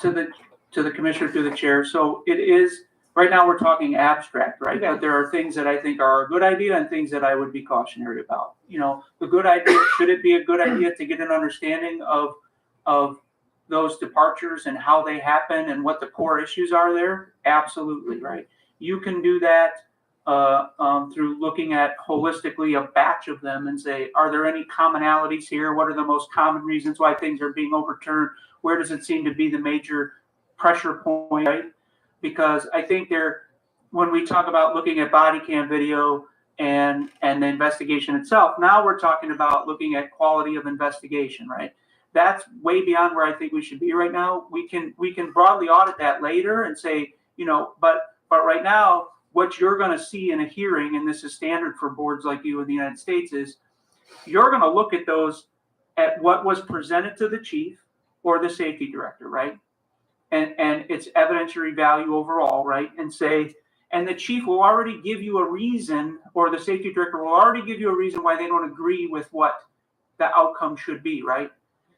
To the commissioner, through the chair. So it is, right now we're talking abstract, right? Okay. But there are things that I think are a good idea and things that I would be cautionary about. The good idea, should it be a good idea to get an understanding of those departures and how they happen and what the core issues are there? Absolutely, right? You can do that through looking at holistically a batch of them and say, are there any commonalities here? What are the most common reasons why things are being overturned? Where does it seem to be the major pressure point, right? Because I think when we talk about looking at body cam video and the investigation itself, now we're talking about looking at quality of investigation, right? That's way beyond where I think we should be right now. We can broadly audit that later and say, but right now, what you're going to see in a hearing, and this is standard for boards like you in the United States, is you're going to look at those at what was presented to the chief or the safety director, right? And its evidentiary value overall, right? And say, and the chief will already give you a reason, or the safety director will already give you a reason why they don't agree with what the outcome should be, right?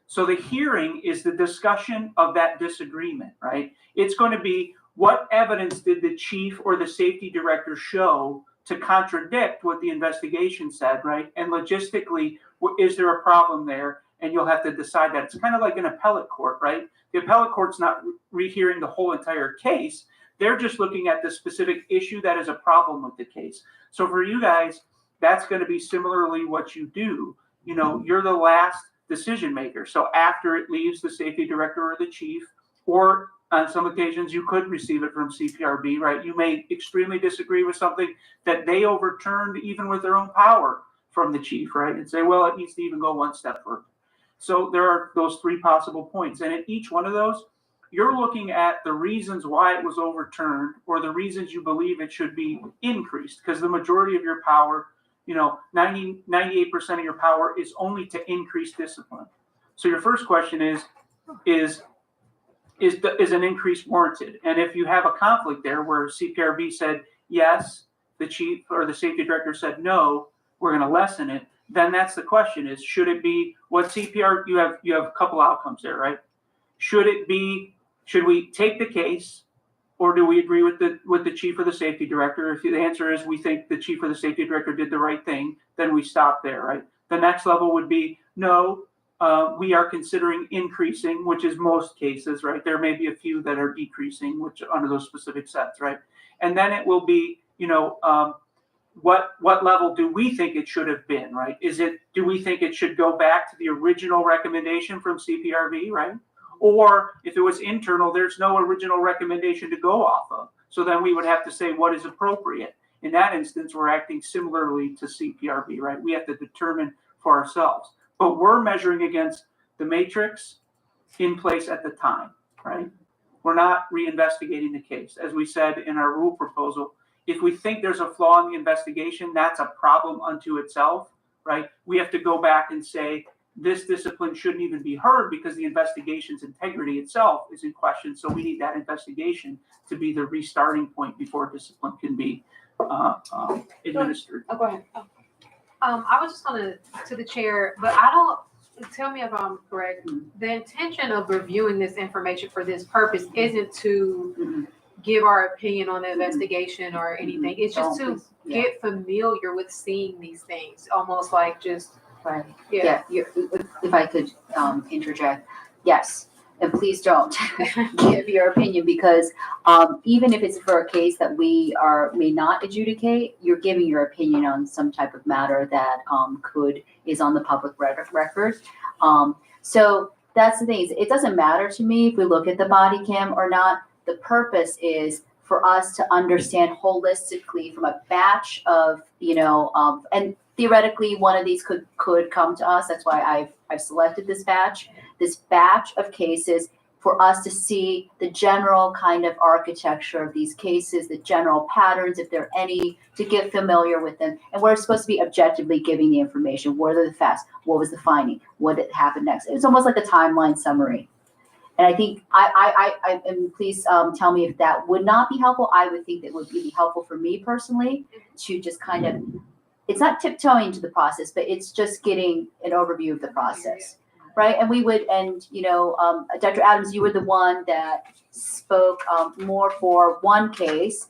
So the hearing is the discussion of that disagreement, right? It's going to be, what evidence did the chief or the safety director show to contradict what the investigation said, right? And logistically, is there a problem there? And you'll have to decide that. It's kind of like an appellate court, right? The appellate court's not rehearing the whole entire case. They're just looking at the specific issue that is a problem with the case. So for you guys, that's going to be similarly what you do. You know, you're the last decision maker. So after it leaves the safety director or the chief, or on some occasions you could receive it from CPRB, right? You may extremely disagree with something that they overturned even with their own power from the chief, right? And say, well, it needs to even go one step further. So there are those three possible points. And in each one of those, you're looking at the reasons why it was overturned, or the reasons you believe it should be increased, because the majority of your power, 98% of your power is only to increase discipline. So your first question is an increase warranted? And if you have a conflict there where CPRB said yes, the chief or the safety director said no, we're going to lessen it, then that's the question: is should it be what CPR? You have a couple outcomes there, right? Should we take the case, or do we agree with the chief or the safety director? If the answer is we think the chief or the safety director did the right thing, then we stop there, right? The next level would be no, we are considering increasing, which is most cases, right? There may be a few that are decreasing, which under those specific sets, right? And then it will be, what level do we think it should have been, right? Do we think it should go back to the original recommendation from CPRB, right? Or if it was internal, there's no original recommendation to go off of. So then we would have to say what is appropriate. In that instance, we're acting similarly to CPRB, right? We have to determine for ourselves. But we're measuring against the matrix in place at the time, right? We're not reinvestigating the case. As we said in our rule proposal, if we think there's a flaw in the investigation, that's a problem unto itself, right? We have to go back and say, this discipline shouldn't even be heard because the investigation's integrity itself is in question. So we need that investigation to be the restarting point before discipline can be administered. Oh, go ahead. I was just going to the chair, but I don't, tell me if I'm correct. The intention of reviewing this information for this purpose isn't to give our opinion on the investigation or anything. It's just to get familiar with seeing these things, almost like just. Right. Yeah. If I could interject, yes, and please don't give your opinion, because even if it's for a case that we may not adjudicate, you're giving your opinion on some type of matter that is on the public record. So that's the thing. It doesn't matter to me if we look at the body cam or not. The purpose is for us to understand holistically from a batch of, and theoretically, one of these could come to us. That's why I've selected this batch of cases, for us to see the general kind of architecture of these cases, the general patterns, if there are any, to get familiar with them. And we're supposed to be objectively giving the information. What are the facts? What was the finding? What did happen next? It's almost like a timeline summary. And I think and please tell me if that would not be helpful. I would think that would be helpful for me personally to just kind of, it's not tiptoeing to the process, but it's just getting an overview of the process, right? And we would, Dr. Adams, you were the one that spoke more for one case.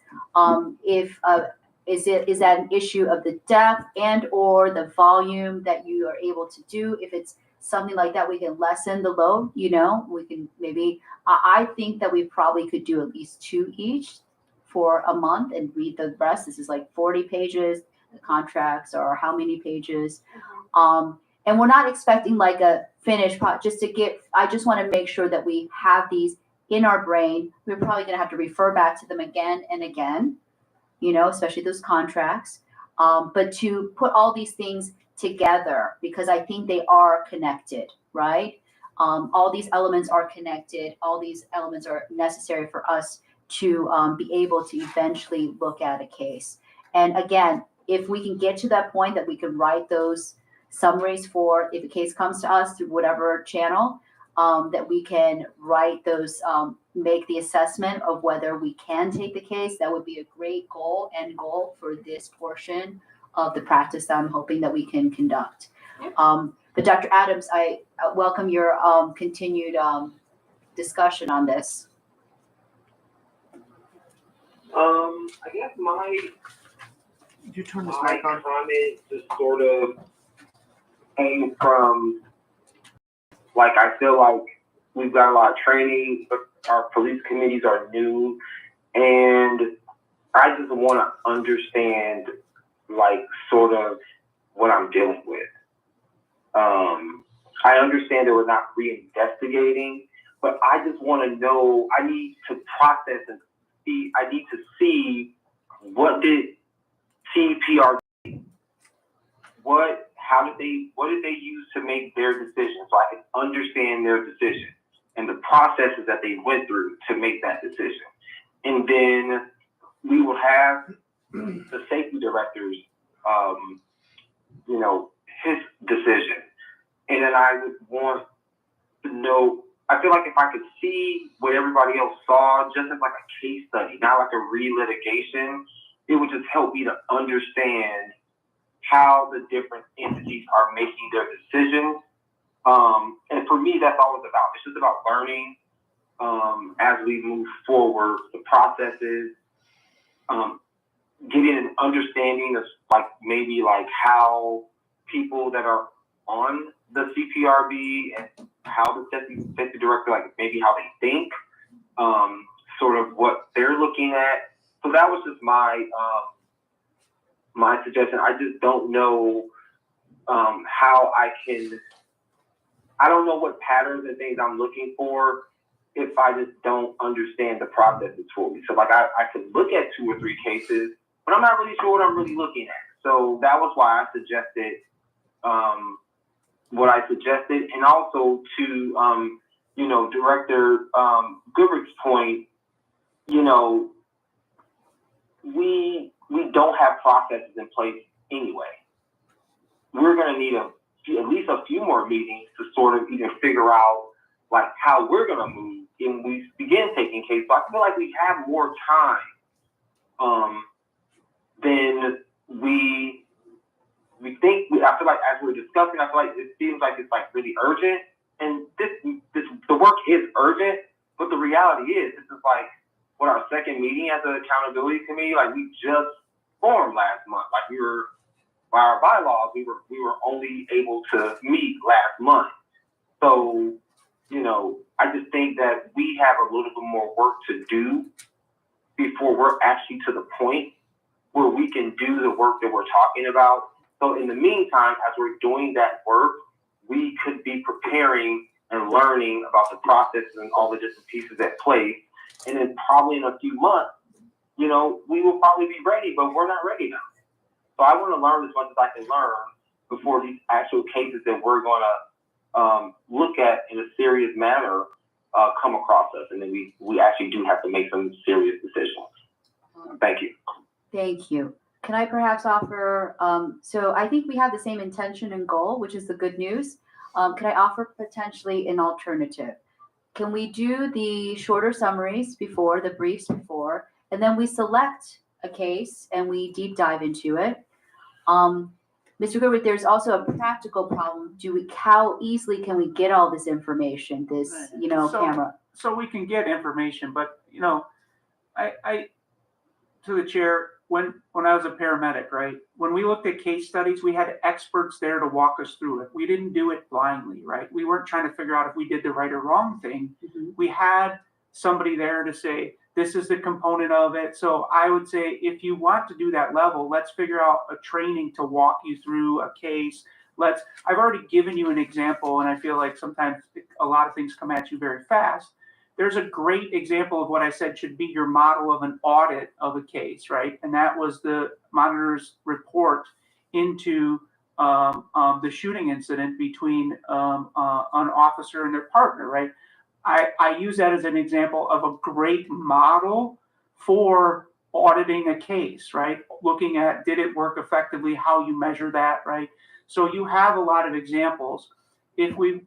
Is that an issue of the depth and or the volume that you are able to do? If it's something like that, we can lessen the load, we can maybe, I think that we probably could do at least 2 each for a month and read the rest. This is like 40 pages. The contracts are how many pages. And we're not expecting like a finished product, I just want to make sure that we have these in our brain. We're probably going to have to refer back to them again and again, especially those contracts. But to put all these things together, because I think they are connected, right? All these elements are connected. All these elements are necessary for us to be able to eventually look at a case. And again, if we can get to that point that we can write those summaries for if a case comes to us through whatever channel, that we can write those, make the assessment of whether we can take the case. That would be a great end goal for this portion of the practice that I'm hoping that we can conduct. But Dr. Adams, I welcome your continued discussion on this. I guess my Did you turn this my back on? comment just sort of came from, like, I feel like we've got a lot of training, but our police committees are new, and I just want to understand, like, sort of what I'm dealing with. I understand that we're not re-investigating, but I just want to know, I need to process and see, I need to see what did CPR, what did they use to make their decision, so I can understand their decision and the processes that they went through to make that decision. And then we will have the safety director's, his decision. And then I would want to know, I feel like if I could see what everybody else saw, just as like a case study, not like a re-litigation, it would just help me to understand how the different entities are making their decisions. And for me, that's all it's about. It's just about learning as we move forward, the processes, getting an understanding of like maybe like how people that are on the CPRB and how the safety director, like maybe how they think, sort of what they're looking at. So that was just my my suggestion. I just don't know how I don't know what patterns and things I'm looking for if I just don't understand the processes fully. So like I could look at 2 or 3 cases, but I'm not really sure what I'm really looking at. So that was why I suggested what I suggested. And also to, Director Goodrich's point, we don't have processes in place anyway. We're going to need at least a few more meetings to sort of even figure out like how we're going to move when we begin taking cases. So I feel like we have more time than we think. I feel like as we're discussing, I feel like it seems like it's like really urgent, and the work is urgent. But the reality is, this is like what our second meeting as an accountability committee. Like we just formed last month. Like we were by our bylaws, we were only able to meet last month. So I just think that we have a little bit more work to do before we're actually to the point where we can do the work that we're talking about. So in the meantime, as we're doing that work, we could be preparing and learning about the processes and all the different pieces at play. And then probably in a few months, we will probably be ready, but we're not ready now. So I want to learn as much as I can learn before these actual cases that we're going to look at in a serious manner come across us. And then we actually do have to make some serious decisions. Thank you. Thank you. Can I perhaps offer, so I think we have the same intention and goal, which is the good news. Can I offer potentially an alternative? Can we do the shorter summaries before, the briefs before, and then we select a case and we deep dive into it? Mr. Goodrich, there's also a practical problem. How easily can we get all this information, camera? So we can get information, but I to the chair, when I was a paramedic, right? When we looked at case studies, we had experts there to walk us through it. We didn't do it blindly, right? We weren't trying to figure out if we did the right or wrong thing. Mm-hmm. We had somebody there to say, this is the component of it. So I would say, if you want to do that level, let's figure out a training to walk you through a case. I've already given you an example, and I feel like sometimes a lot of things come at you very fast. There's a great example of what I said should be your model of an audit of a case, right? And that was the monitor's report into the shooting incident between an officer and their partner, right? I use that as an example of a great model for auditing a case, right? Looking at, did it work effectively? How you measure that, right? So you have a lot of examples. If we,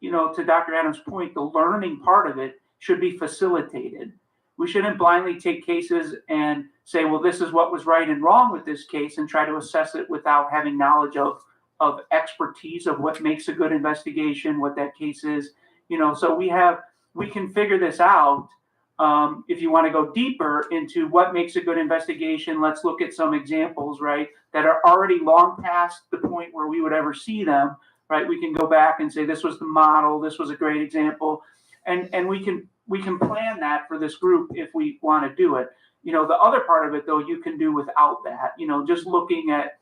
you know, to Dr. Adams' point, the learning part of it should be facilitated. We shouldn't blindly take cases and say, well, this is what was right and wrong with this case, and try to assess it without having knowledge of expertise of what makes a good investigation, what that case is. You know, so we can figure this out. If you want to go deeper into what makes a good investigation, let's look at some examples, right, that are already long past the point where we would ever see them, right? We can go back and say, this was the model, this was a great example, and we can plan that for this group if we want to do it. You know, the other part of it, though, you can do without that. You know, just looking at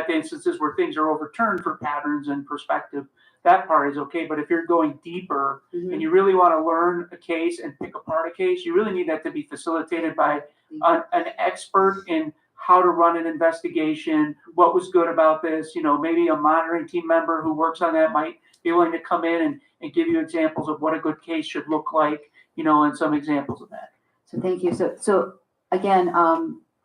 the instances where things are overturned for patterns and perspective, that part is okay. But if you're going deeper and you really want to learn a case and pick apart a case, you really need that to be facilitated by an expert in how to run an investigation, what was good about this. You know, maybe a monitoring team member who works on that might be willing to come in and give you examples of what a good case should look like, you know, and some examples of that. So thank you. So again,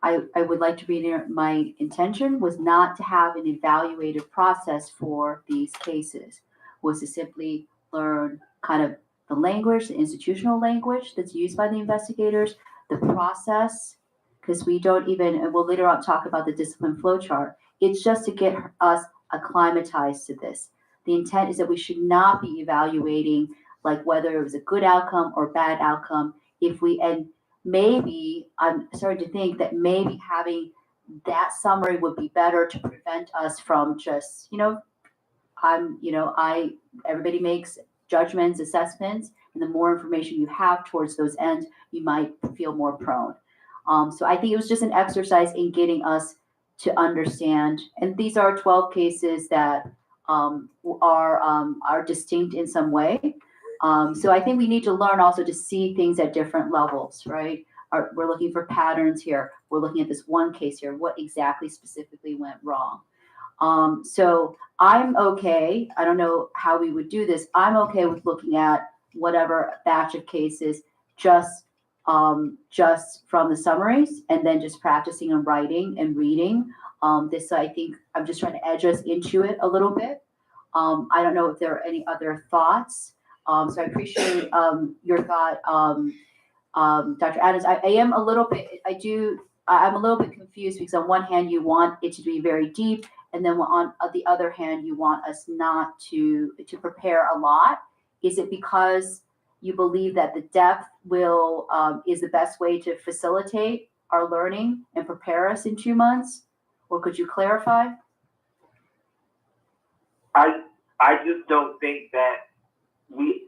I would like to read my intention was not to have an evaluative process for these cases, was to simply learn kind of the language, the institutional language that's used by the investigators, the process, because we don't even, and we'll later on talk about the discipline flow chart. It's just to get us acclimatized to this. The intent is that we should not be evaluating like whether it was a good outcome or bad outcome. And maybe I'm starting to think that maybe having that summary would be better to prevent us from just, everybody makes judgments, assessments, and the more information you have towards those ends, you might feel more prone. So I think it was just an exercise in getting us to understand, and these are 12 cases that are distinct in some way. So I think we need to learn also to see things at different levels, right? We're looking for patterns here. We're looking at this one case here. What exactly specifically went wrong? So I'm okay. I don't know how we would do this. I'm okay with looking at whatever batch of cases just from the summaries and then just practicing and writing and reading. This, I think I'm just trying to edge us into it a little bit. I don't know if there are any other thoughts. So I appreciate your thought, Dr. Adams. I am a little bit, I'm a little bit confused because on one hand you want it to be very deep, and then on the other hand you want us not to prepare a lot. Is it because you believe that the depth is the best way to facilitate our learning and prepare us in 2 months? Or could you clarify? I just don't think that we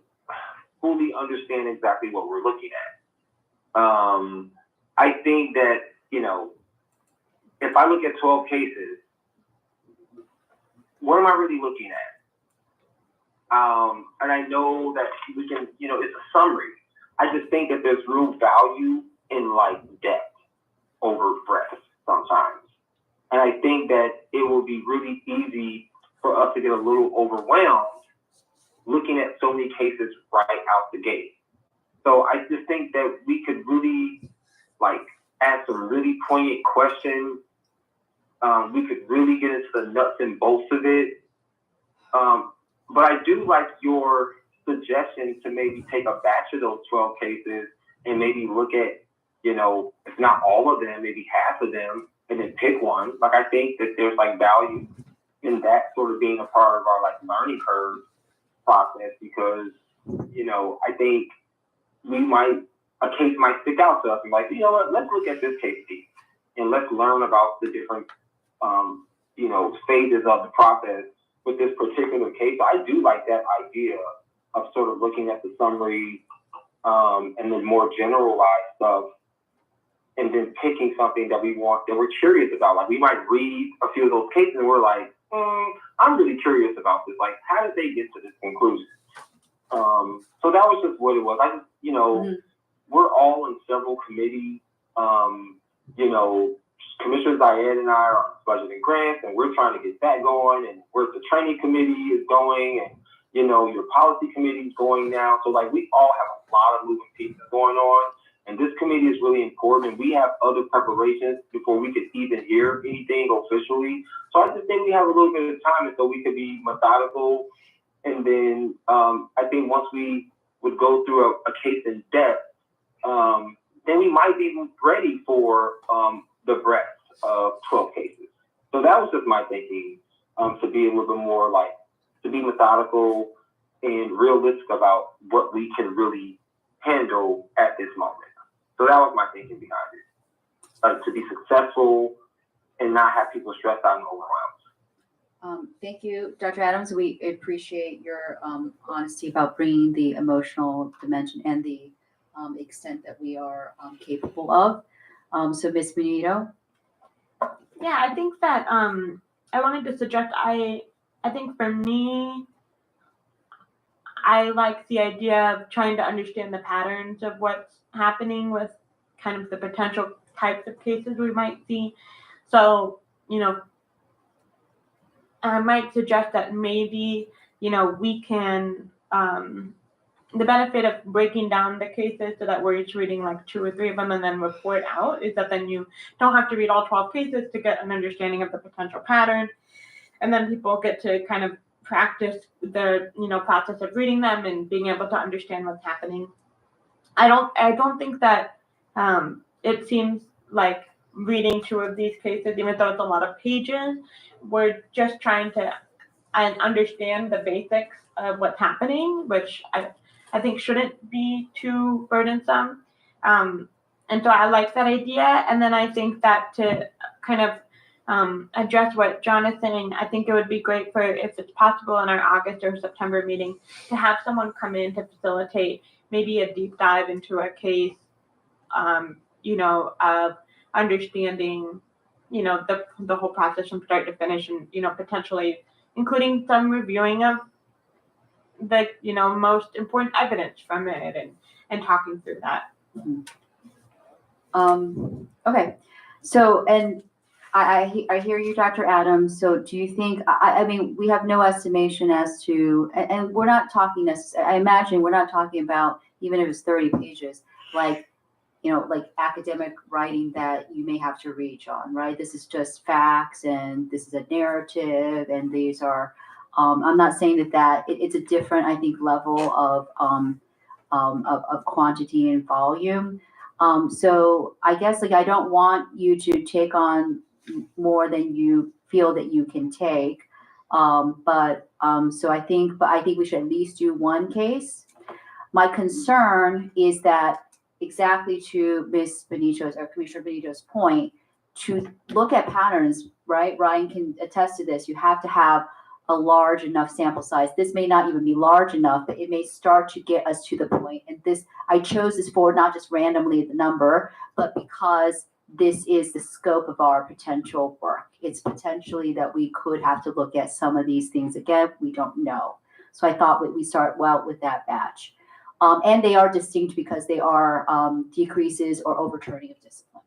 fully understand exactly what we're looking at. I think that, if I look at 12 cases, what am I really looking at? And I know that we can, it's a summary. I just think that there's real value in depth over breadth sometimes. And I think that it will be really easy for us to get a little overwhelmed looking at so many cases right out the gate. So I just think that we could really ask some really poignant questions. We could really get into the nuts and bolts of it. But I do like your suggestion to maybe take a batch of those 12 cases and maybe look at, if not all of them, maybe half of them, and then pick one. I think that there's value in that sort of being a part of our learning curve process, because, I think a case might stick out to us and you know what, let's look at this case deep and let's learn about the different, stages of the process with this particular case. I do like that idea of sort of looking at the summary and the more generalized stuff, and then picking something that we're curious about. We might read a few of those cases and we're like, I'm really curious about this. How did they get to this conclusion? So that was just what it was. I just, we're all in several committees. Commissioner Zayed and I are on budget and grants, and we're trying to get that going, and where the training committee is going, and your policy committee is going now. So we all have a lot of moving pieces going on, and this committee is really important. And we have other preparations before we could even hear anything officially. So I just think we have a little bit of time, and so we could be methodical And then I think once we would go through a case in depth, then we might be ready for the breadth of 12 cases. So that was just my thinking, to be a little bit more like, to be methodical and realistic about what we can really handle at this moment. So that was my thinking behind it, to be successful and not have people stressed out and overwhelmed. Thank you, Dr. Adams. We appreciate your honesty about bringing the emotional dimension and the extent that we are capable of. So Ms. Benito? Yeah, I think that I wanted to suggest, I think for me, I like the idea of trying to understand the patterns of what's happening with kind of the potential types of cases we might see. So, you know, I might suggest that maybe, you know, we can, the benefit of breaking down the cases so that we're each reading like 2 or 3 of them and then report out is that then you don't have to read all 12 cases to get an understanding of the potential pattern. And then people get to kind of practice the, you know, process of reading them and being able to understand what's happening. I don't think that it seems like reading 2 of these cases, even though it's a lot of pages, we're just trying to understand the basics of what's happening, which I think shouldn't be too burdensome. And so I like that idea. And then I think that to kind of address what John is saying, I think it would be great for, if it's possible in our August or September meeting, to have someone come in to facilitate maybe a deep dive into a case, you know, of understanding, you know, the whole process from start to finish, and, you know, potentially including some reviewing of the, you know, most important evidence from it, and talking through that. Okay. So, and I hear you, Dr. Adams. So do you think, I mean, we have no estimation as to, and we're not talking necessarily, I imagine we're not talking about, even if it's 30 pages, like, you know, like academic writing that you may have to reach on, right? This is just facts, and this is a narrative, and these are, I'm not saying that it's a different, I think, level of quantity and volume. So I guess, like, I don't want you to take on more than you feel that you can take. So I think we should at least do 1 case. My concern is that, exactly to Ms. Benito's, or Commissioner Benito's point, to look at patterns, right? Ryan can attest to this. You have to have a large enough sample size. This may not even be large enough, but it may start to get us to the point. And this, I chose this for not just randomly the number, but because this is the scope of our potential work. It's potentially that we could have to look at some of these things again. We don't know. So I thought we start well with that batch. And they are distinct because they are decreases or overturning of discipline,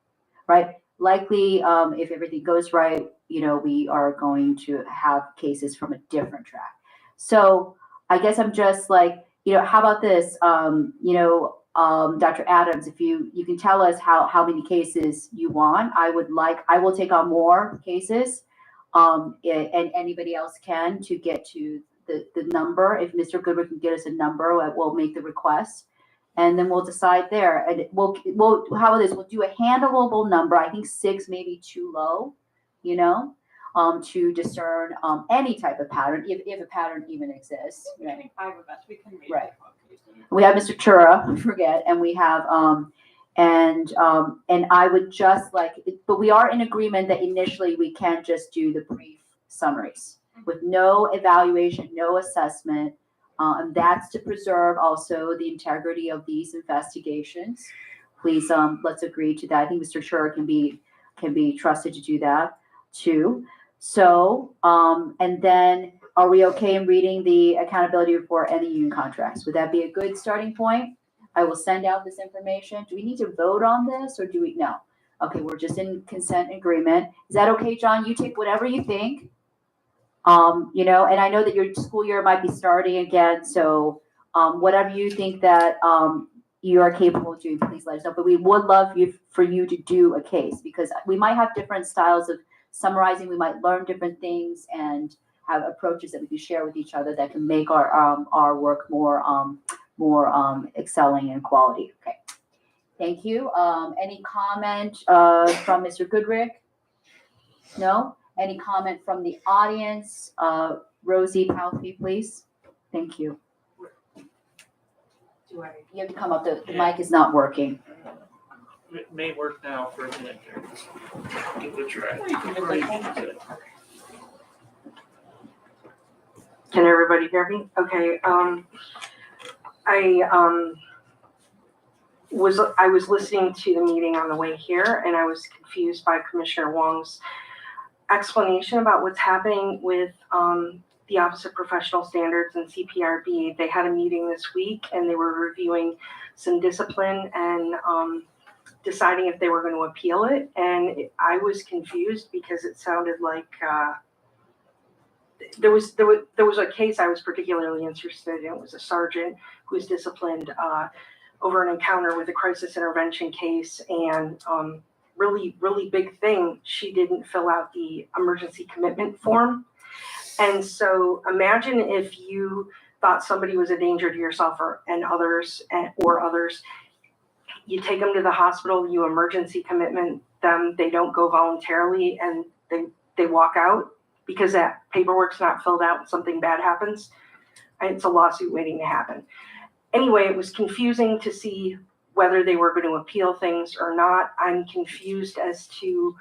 right? Likely, if everything goes right, you know, we are going to have cases from a different track. So I guess I'm just like, you know, how about this? You know, Dr. Adams, if you can tell us how many cases you want, I will take on more cases, and anybody else can, to get to the number. If Mr. Goodwin can get us a number, we'll make the request, and then we'll decide there. And we'll how about this? We'll do a handleable number. I think 6 may be too low, you know, to discern any type of pattern, if a pattern even exists. Right. 5 of us, we can read. Right. We have Mr. Chura, forget, and we have and I would just like, but we are in agreement that initially we can just do the brief summaries with no evaluation, no assessment, and that's to preserve also the integrity of these investigations. Please, let's agree to that. I think Mr. Chura can be trusted to do that too. So, and then, are we okay in reading the accountability report and the union contracts? Would that be a good starting point? I will send out this information. Do we need to vote on this, or do we? No. Okay, we're just in consent agreement. Is that okay, John? You take whatever you think. You know, and I know that your school year might be starting again, so whatever you think that you are capable of doing, please let us know. But we would love for you to do a case, because we might have different styles of summarizing. We might learn different things, and have approaches that we can share with each other that can make our work more excelling in quality. Okay. Thank you. Any comment from Mr. Goodrick? No? Any comment from the audience? Rosie Palfy, please. Thank you. You have to come up. The mic is not working. It may work now for a minute here. Give it a try. Can everybody hear me? Okay, I was listening to the meeting on the way here, and I was confused by Commissioner Wang's explanation about what's happening with the Office of Professional Standards and CPRB. They had a meeting this week, and they were reviewing some discipline and deciding if they were going to appeal it. And I was confused because it sounded like there was a case I was particularly interested in. It was a sergeant who was disciplined over an encounter with a crisis intervention case, and really big thing, she didn't fill out the emergency commitment form. And so imagine if you thought somebody was a danger to yourself or others, you take them to the hospital, you emergency commitment them, they don't go voluntarily, and they walk out because that paperwork's not filled out and something bad happens. It's a lawsuit waiting to happen. Anyway, it was confusing to see whether they were going to appeal things or not. I'm confused as to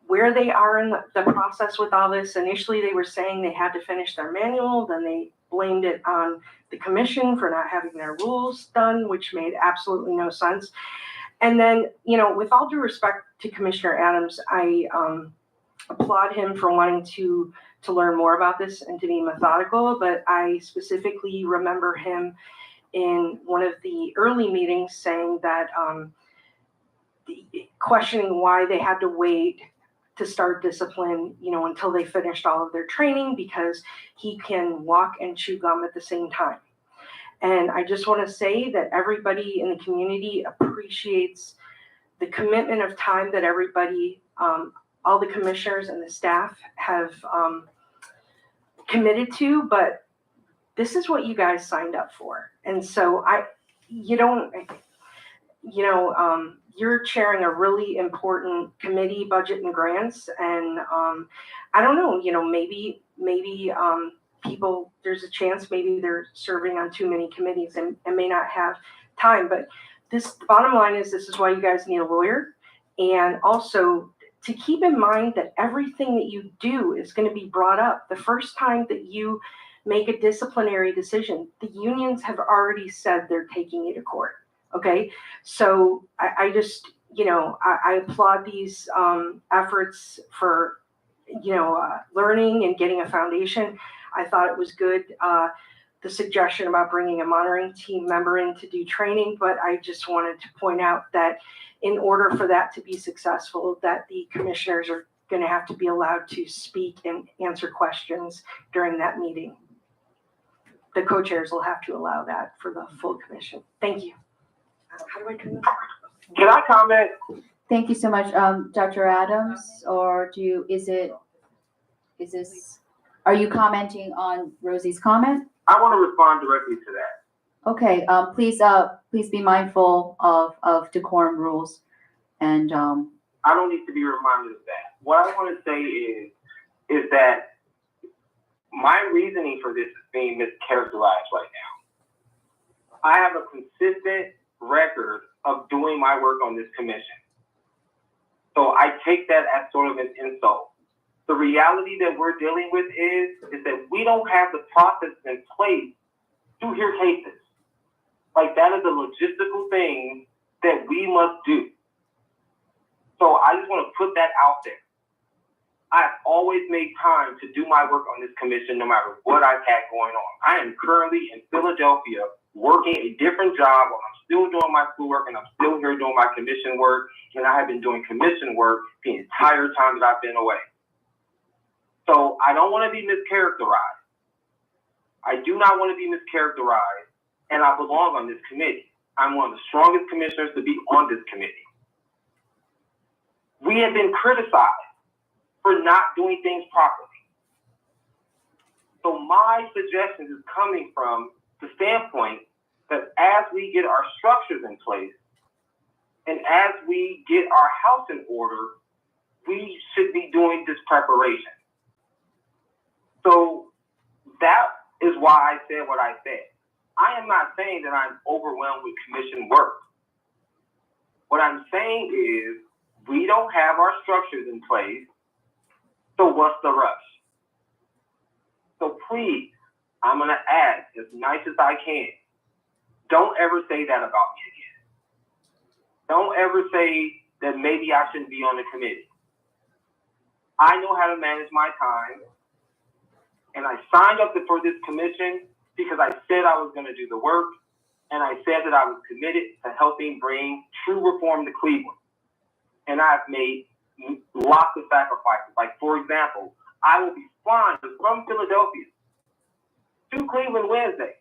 where they are in the process with all this. Initially, they were saying they had to finish their manual, then they blamed it on the commission for not having their rules done, which made absolutely no sense. And then, with all due respect to Commissioner Adams, I applaud him for wanting to learn more about this and to be methodical, but I specifically remember him in one of the early meetings saying that questioning why they had to wait to start discipline, until they finished all of their training, because he can walk and chew gum at the same time. And I just want to say that everybody in the community appreciates the commitment of time that everybody, all the commissioners and the staff have committed to, but this is what you guys signed up for. And so you're chairing a really important committee, budget and grants. And I don't know, maybe people, there's a chance maybe they're serving on too many committees and may not have time. But the bottom line is, this is why you guys need a lawyer. And also to keep in mind that everything that you do is going to be brought up. The first time that you make a disciplinary decision, the unions have already said they're taking you to court. Okay, so I just, I applaud these efforts for, learning and getting a foundation. I thought it was good, the suggestion about bringing a monitoring team member in to do training, but I just wanted to point out that in order for that to be successful, that the commissioners are going to have to be allowed to speak and answer questions during that meeting. The co-chairs will have to allow that for the full commission. Thank you. How do I turn this? Can I comment? Thank you so much, Dr. Adams. Or are you commenting on Rosie's comment? I want to respond directly to that. Okay, please be mindful of decorum rules, and I don't need to be reminded of that. What I want to say is that my reasoning for this is being mischaracterized right now. I have a consistent record of doing my work on this commission. So I take that as sort of an insult. The reality that we're dealing with is that we don't have the process in place to hear cases. Like, that is a logistical thing that we must do. So I just want to put that out there. I've always made time to do my work on this commission no matter what I've had going on. I am currently in Philadelphia working a different job while I'm still doing my schoolwork, and I'm still here doing my commission work, and I have been doing commission work the entire time that I've been away. So I don't want to be mischaracterized. I do not want to be mischaracterized, and I belong on this committee. I'm one of the strongest commissioners to be on this committee. We have been criticized for not doing things properly. So my suggestion is coming from the standpoint that as we get our structures in place and as we get our house in order, we should be doing this preparation. So that is why I said what I said. I am not saying that I'm overwhelmed with commission work. What I'm saying is we don't have our structures in place, so what's the rush? So please, I'm gonna ask as nice as I can, don't ever say that about me again. Don't ever say that maybe I shouldn't be on the committee. I know how to manage my time, and I signed up for this commission because I said I was gonna do the work, and I said that I was committed to helping bring true reform to Cleveland. And I've made lots of sacrifices. Like, for example, I will be flying from Philadelphia to Cleveland Wednesday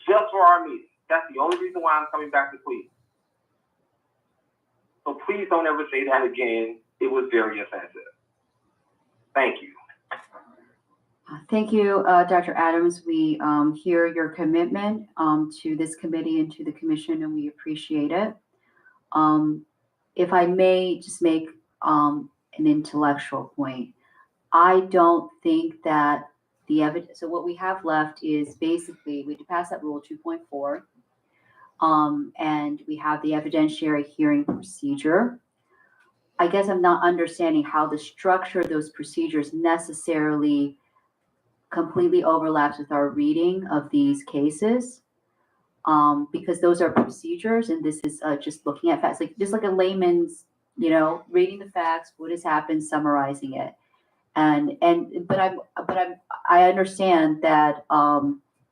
just for our meeting. That's the only reason why I'm coming back to Cleveland. So please don't ever say that again. It was very offensive. Thank you. Thank you, Dr. Adams. We hear your commitment to this committee and to the commission, and we appreciate it. If I may just make an intellectual point, I don't think that the evidence, so what we have left is basically, we passed that rule 2.4, and we have the evidentiary hearing procedure. I guess I'm not understanding how the structure of those procedures necessarily completely overlaps with our reading of these cases, because those are procedures, and this is just looking at facts, like just like a layman's, reading the facts, what has happened, summarizing it, but I understand that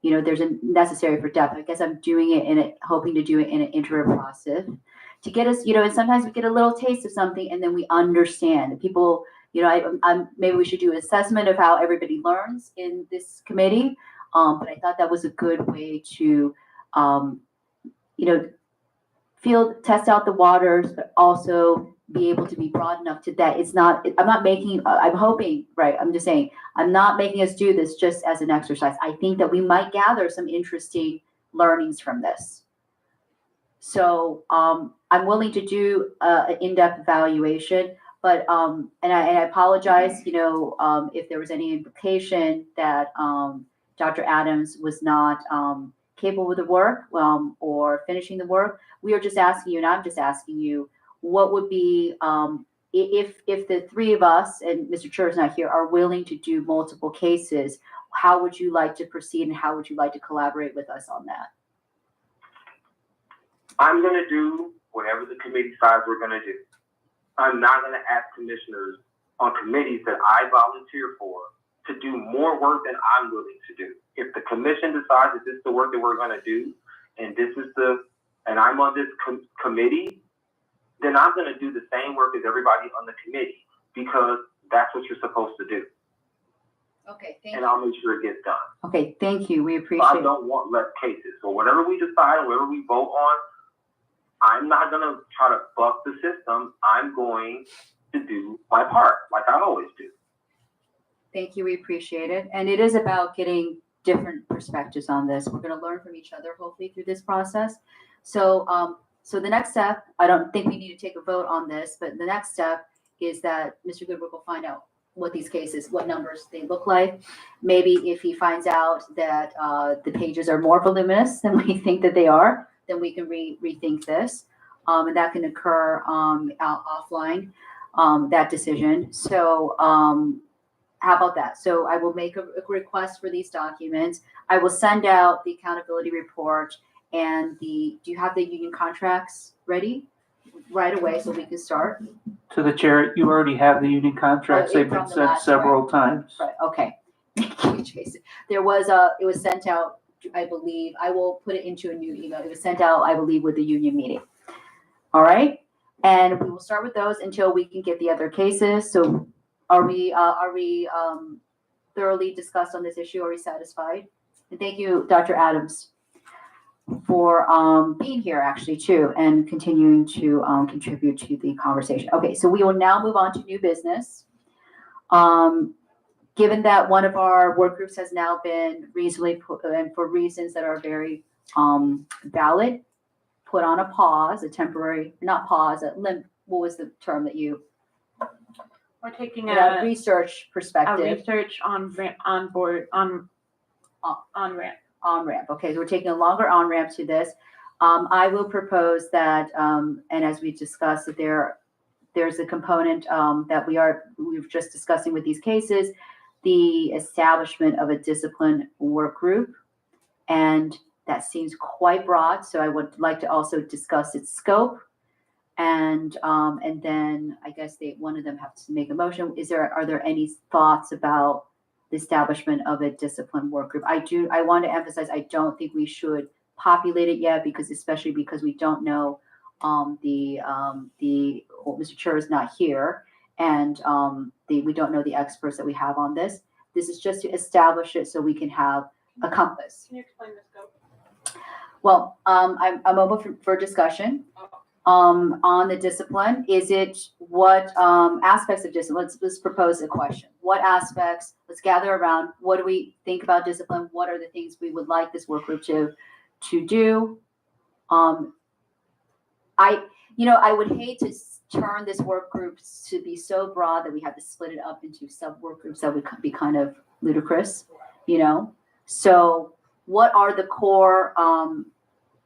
there's a necessary for depth. I guess I'm doing it hoping to do it in an iterative process to get us, and sometimes we get a little taste of something and then we understand. People, maybe we should do an assessment of how everybody learns in this committee. But I thought that was a good way to, test out the waters, but also be able to be broad enough to that. I'm hoping, right? I'm just saying, I'm not making us do this just as an exercise. I think that we might gather some interesting learnings from this. So I'm willing to do an in-depth evaluation. But and I apologize, if there was any implication that Dr. Adams was not capable of the work or finishing the work. We are just asking you, and I'm just asking you, what would be if the three of us, and Mr. Chura is not here, are willing to do multiple cases? How would you like to proceed, and how would you like to collaborate with us on that? I'm going to do whatever the committee decides we're going to do. I'm not going to ask commissioners on committees that I volunteer for to do more work than I'm willing to do. If the commission decides that this is the work that we're going to do, and and I'm on this committee, then I'm going to do the same work as everybody on the committee, because that's what you're supposed to do. Okay, thank you. And I'll make sure it gets done. Okay, thank you. We So appreciate I don't want less cases. So whatever we decide, whatever we vote on, I'm not going to try to buck the system. I'm going to do my part, like I always do. Thank you. We appreciate it. And it is about getting different perspectives on this. We're going to learn from each other, hopefully, through this process. So, so the next step, I don't think we need to take a vote on this, but the next step is that Mr. Goodbrook will find out what these cases, what numbers they look like. Maybe if he finds out that the pages are more voluminous than we think that they are, then we can rethink this. And that can occur offline, that decision. So how about that? So I will make a request for these documents. I will send out the accountability report and do you have the union contracts ready right away so we can start? To the chair, you already have the union contracts. They've been sent several times. Right, okay. Thank you, Jason. It was sent out, I believe. I will put it into a new email. It was sent out, I believe, with the union meeting. All right. And we will start with those until we can get the other cases. So are we thoroughly discussed on this issue? Are we satisfied? And thank you, Dr. Adams, for being here actually too, and continuing to contribute to the conversation. Okay, so we will now move on to new business. given that one of our work groups has now been reasonably put, and for reasons that are very valid, put on a pause, a temporary, not pause, a limp, what was the term that you, We're taking research a perspective, research on ramp. on-ramp. Okay, so we're taking a longer on-ramp to this. I will propose that, and as we discussed, that there's a component that we've just discussing with these cases, the establishment of a discipline work group. And that seems quite broad, so I would like to also discuss its scope. And then I guess one of them have to make a motion. Are there any thoughts about the establishment of a discipline work group? I want to emphasize, I don't think we should populate it yet, especially because we don't know, Mr. Chura is not here, and we don't know the experts that we have on this. This is just to establish it so we can have a compass. Can you explain the scope? Well, I'm open for discussion on the discipline. Is it what aspects of discipline? Let's propose a question. What aspects? Let's gather around. What do we think about discipline? What are the things we would like this work group to do? I would hate to turn this work group to be so broad that we have to split it up into sub work groups. That would be kind of ludicrous, So what are the core,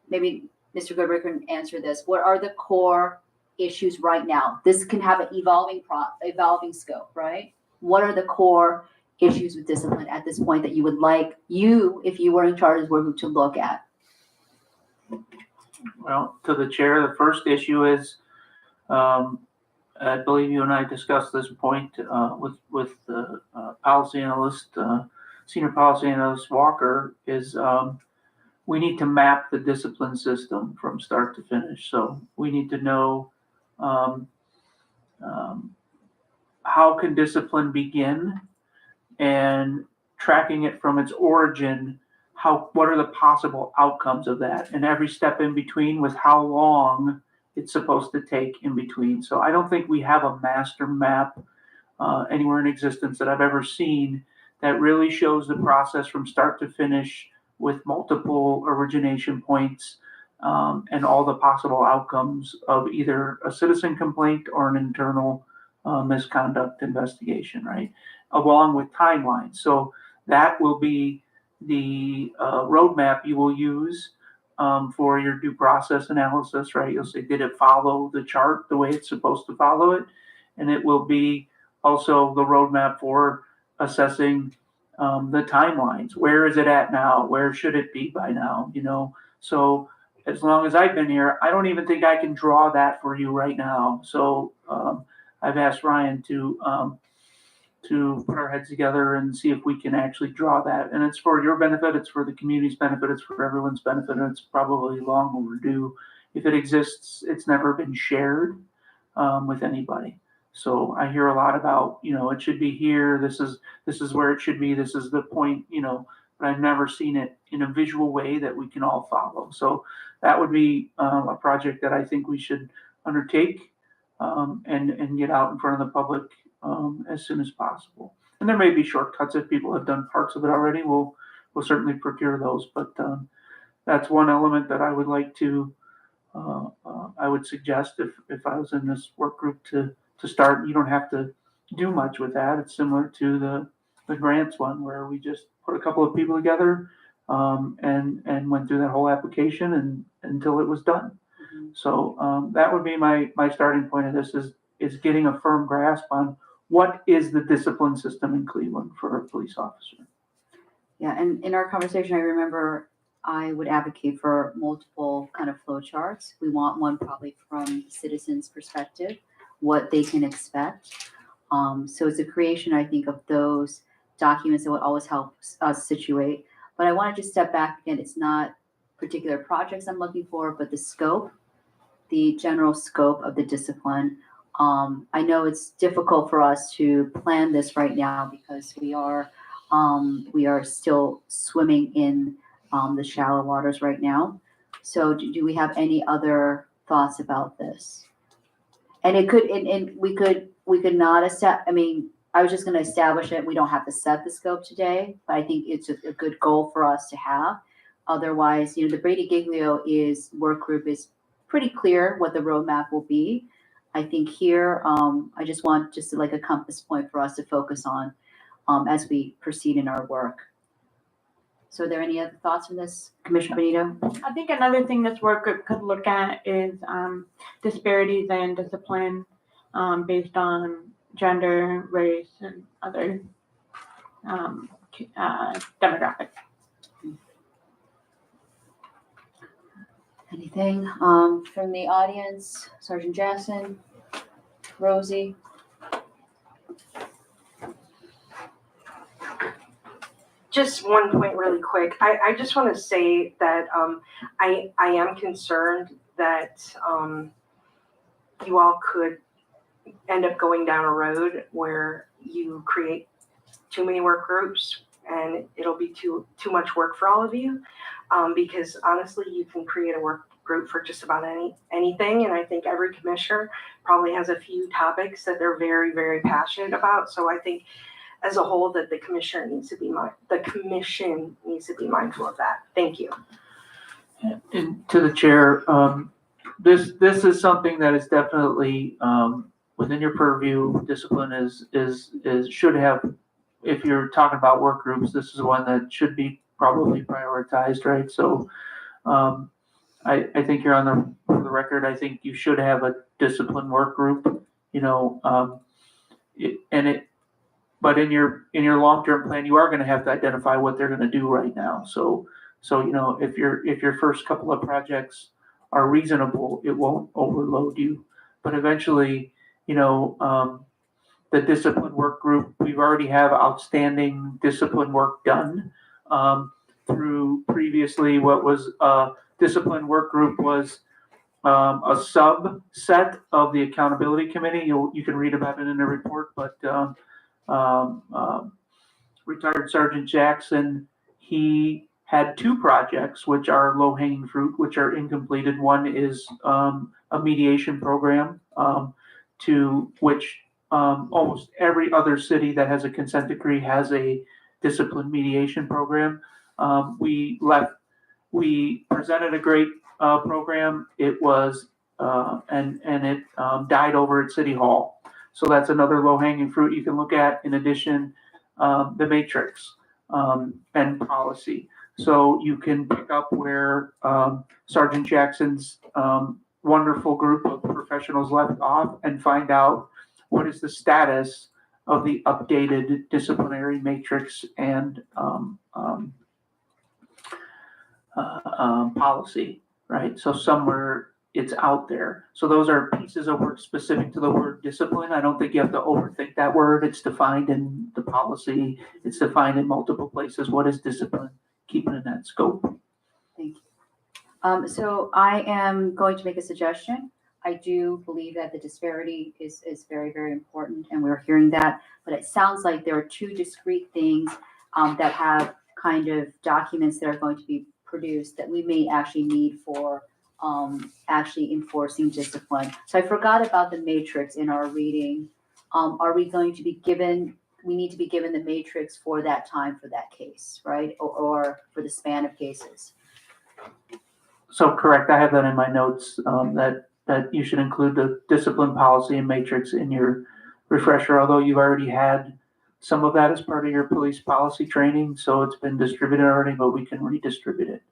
maybe Mr. Goodrich can answer this. What are the core issues right now? This can have an evolving scope, right? What are the core issues with discipline at this point that you would like if you were in charge of this work group, to look at? Well, to the chair, the first issue is, I believe you and I discussed this point with the policy analyst, senior policy analyst Walker, is we need to map the discipline system from start to finish. So we need to know how can discipline begin, and tracking it from its origin. What are the possible outcomes of that, and every step in between, with how long it's supposed to take in between. So I don't think we have a master map anywhere in existence that I've ever seen that really shows the process from start to finish, with multiple origination points and all the possible outcomes of either a citizen complaint or an internal misconduct investigation, right? Along with timelines. So that will be the roadmap you will use for your due process analysis, right? You'll say, did it follow the chart the way it's supposed to follow it? And it will be also the roadmap for assessing the timelines. Where is it at now? Where should it be by now? So as long as I've been here, I don't even think I can draw that for you right now. So I've asked Ryan to put our heads together and see if we can actually draw that. And it's for your benefit, it's for the community's benefit, it's for everyone's benefit, and it's probably long overdue. If it exists, it's never been shared with anybody. So I hear a lot about, it should be here, this is where it should be, this is the point, but I've never seen it in a visual way that we can all follow. So that would be a project that I think we should undertake and get out in front of the public as soon as possible. And there may be shortcuts. If people have done parts of it already, we'll certainly procure those. But that's one element that I would like to, I would suggest if I was in this work group to start. You don't have to do much with that. It's similar to the grants one, where we just put a couple of people together and went through that whole application and until it was done. Mm-hmm. So that would be my starting point of this is getting a firm grasp on what is the discipline system in Cleveland for a police officer. Yeah, and in our conversation, I remember I would advocate for multiple kind of flow charts. We want one probably from citizens' perspective, what they can expect. So it's a creation, I think, of those documents that would always help us situate. But I want to just step back again. It's not particular projects I'm looking for, but the scope, the general scope of the discipline. I know it's difficult for us to plan this right now because we are still swimming in the shallow waters right now. So do we have any other thoughts about this? And it could, and we could not accept. I mean, I was just gonna establish it. We don't have to set the scope today, but I think it's a good goal for us to have. Otherwise, the Brady Giglio work group is pretty clear what the roadmap will be. I think here, I just want like a compass point for us to focus on as we proceed in our work. So are there any other thoughts on this, Commissioner Benito? I think another thing this work group could look at is disparities in discipline based on gender, race, and other demographics. Anything from the audience? Sergeant Jackson, Rosie? Just one point really quick. I just want to say that I am concerned that you all could end up going down a road where you create too many work groups and it'll be too much work for all of you. Because honestly, you can create a work group for just about anything. And I think every commissioner probably has a few topics that they're very, very passionate about. So I think as a whole that the commission needs to be mindful of that. Thank you. And to the chair, this is something that is definitely within your purview. Discipline should have, if you're talking about work groups, this is one that should be probably prioritized, right? So I think you're on the record. I think you should have a discipline work group, but in your long-term plan, you are going to have to identify what they're going to do right now. So if your first couple of projects are reasonable, it won't overload you. But eventually, the discipline work group, we've already have outstanding discipline work done through previously. What was discipline work group was a subset of the accountability committee. You can read about it in the report, but retired Sergeant Jackson, he had two projects which are low-hanging fruit, which are incompleted. One is a mediation program to which almost every other city that has a consent decree has a discipline mediation program. We presented a great program. It was and it died over at City Hall. So that's another low-hanging fruit you can look at. In addition, the matrix and policy. So you can pick up where Sergeant Jackson's wonderful group of professionals left off and find out what is the status of the updated disciplinary matrix and policy, right? So somewhere it's out there. So those are pieces of work specific to the word discipline. I don't think you have to overthink that word. It's defined in the policy. It's defined in multiple places. What is discipline? Keep it in that scope. Thank you. So I am going to make a suggestion. I do believe that the disparity is very, very important, and we're hearing that. But it sounds like there are two discrete things that have kind of documents that are going to be produced that we may actually need for actually enforcing discipline. So I forgot about the matrix in our reading. Are we going to be given? We need to be given the matrix for that time for that case, right? Or for the span of cases. So correct. I have that in my notes that you should include the discipline policy and matrix in your refresher, although you've already had some of that as part of your police policy training. So it's been distributed already, but we can redistribute it.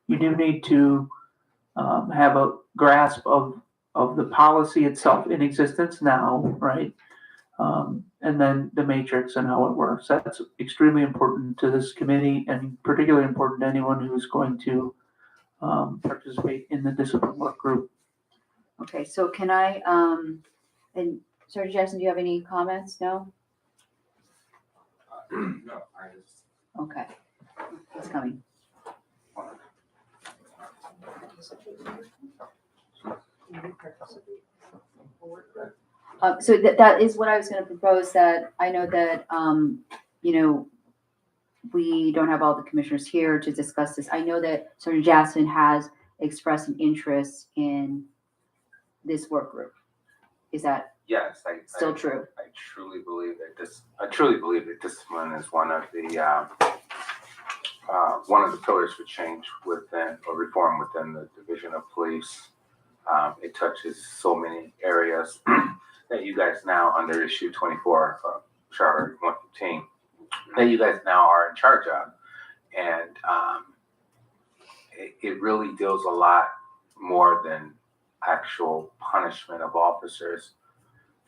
You do need to have a grasp of the policy itself in existence now, right? And then the matrix and how it works. That's extremely important to this committee and particularly important to anyone who's going to participate in the discipline work group. Okay, so can I, and Sergeant Jackson, do you have any comments? No? No, I just. Okay, it's coming. So that is what I was going to propose, that I know that, we don't have all the commissioners here to discuss this. I know that Sergeant Jackson has expressed an interest in this work group. Is that Yes, still true? I truly believe that discipline is one of the pillars for change within or reform within the Division of Police. It touches so many areas that you guys now under issue 24 of Charter 115 that you guys now are in charge of, and it really deals a lot more than actual punishment of officers.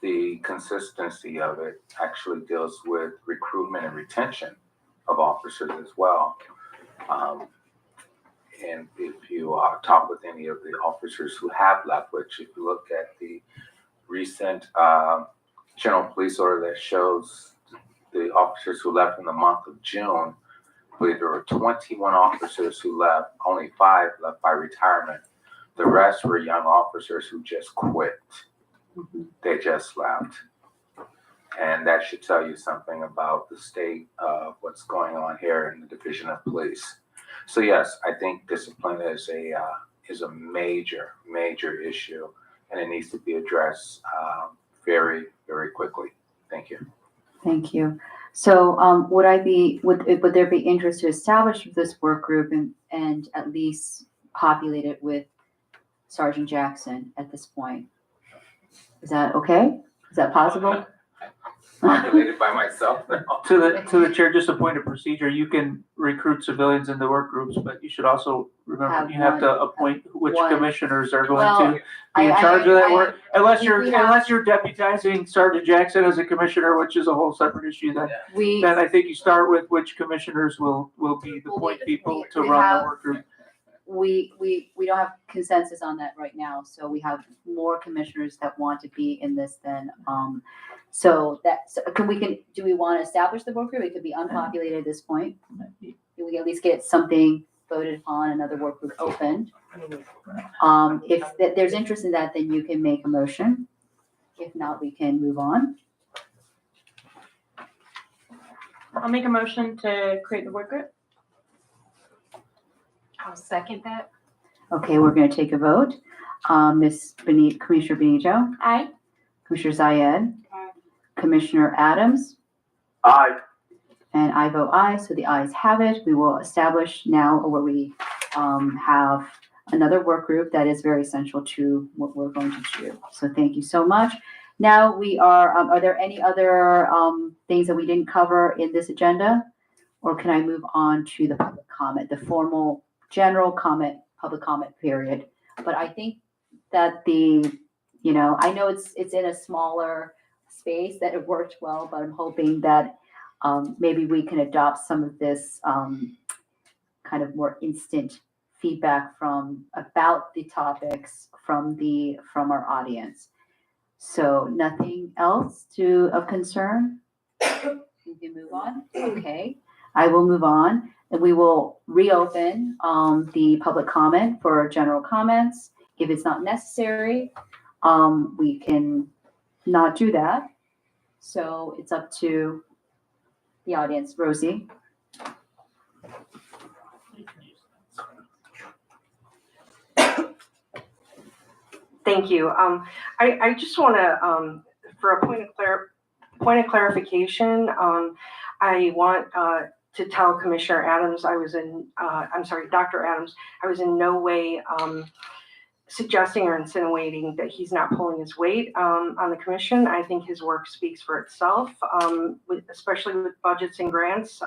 The consistency of it actually deals with recruitment and retention of officers as well. And if you talk with any of the officers who have left, which if you look at the recent general police order that shows the officers who left in the month of June, I believe there were 21 officers who left, only 5 left by retirement. The rest were young officers who just quit. They just left. And that should tell you something about the state of what's going on here in the Division of Police. So yes, I think discipline is a major, major issue, and it needs to be addressed very, very quickly. Thank you. Thank you. So would there be interest to establish this work group and at least populate it with Sergeant Jackson at this point? Is that okay? Is that possible? Populated by myself. To the chair, just a point of procedure, you can recruit civilians into work groups, but you should also remember you have to appoint which commissioners are going to be in charge of that work. Unless you're deputizing Sergeant Jackson as a commissioner, which is a whole separate issue, then I think you start with which commissioners will be the point people to run the work group. We don't have consensus on that right now, so we have more commissioners that want to be in this than do we want to establish the work group? It could be unpopulated at this point. We can at least get something voted on, another work group opened. If there's interest in that, then you can make a motion. If not, we can move on. I'll make a motion to create the work group. I'll second that. Okay, we're going to take a vote. Commissioner Benito, Aye. Commissioner Zayed, Commissioner Adams, Aye. and I vote aye, so the ayes have it. We will establish now where we have another work group that is very essential to what we're going to do. So thank you so much. Now we are there any other things that we didn't cover in this agenda? Or can I move on to the public comment, the formal general comment, public comment period? But I think that I know it's in a smaller space that it worked well, but I'm hoping that maybe we can adopt some of this kind of more instant feedback about the topics from our audience. So nothing else of concern? We can move on. Okay, I will move on, and we will reopen the public comment for general comments. If it's not necessary, we can not do that. So it's up to the audience. Rosie. Thank you. I just want to, for a point of clarification, I want to tell Commissioner Adams, Dr. Adams, I was in no way suggesting or insinuating that he's not pulling his weight on the commission. I think his work speaks for itself, especially with budgets and grants.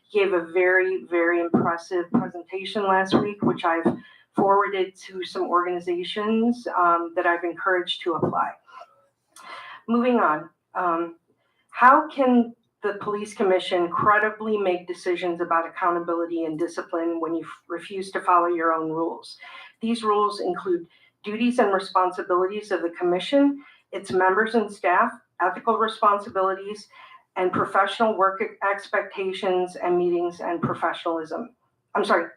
He gave a very, very impressive presentation last week, which I've forwarded to some organizations that I've encouraged to apply. Moving on, how can the police commission credibly make decisions about accountability and discipline when you refuse to follow your own rules? These rules include duties and responsibilities of the commission, its members and staff, ethical responsibilities, and professional work expectations and meetings and professionalism.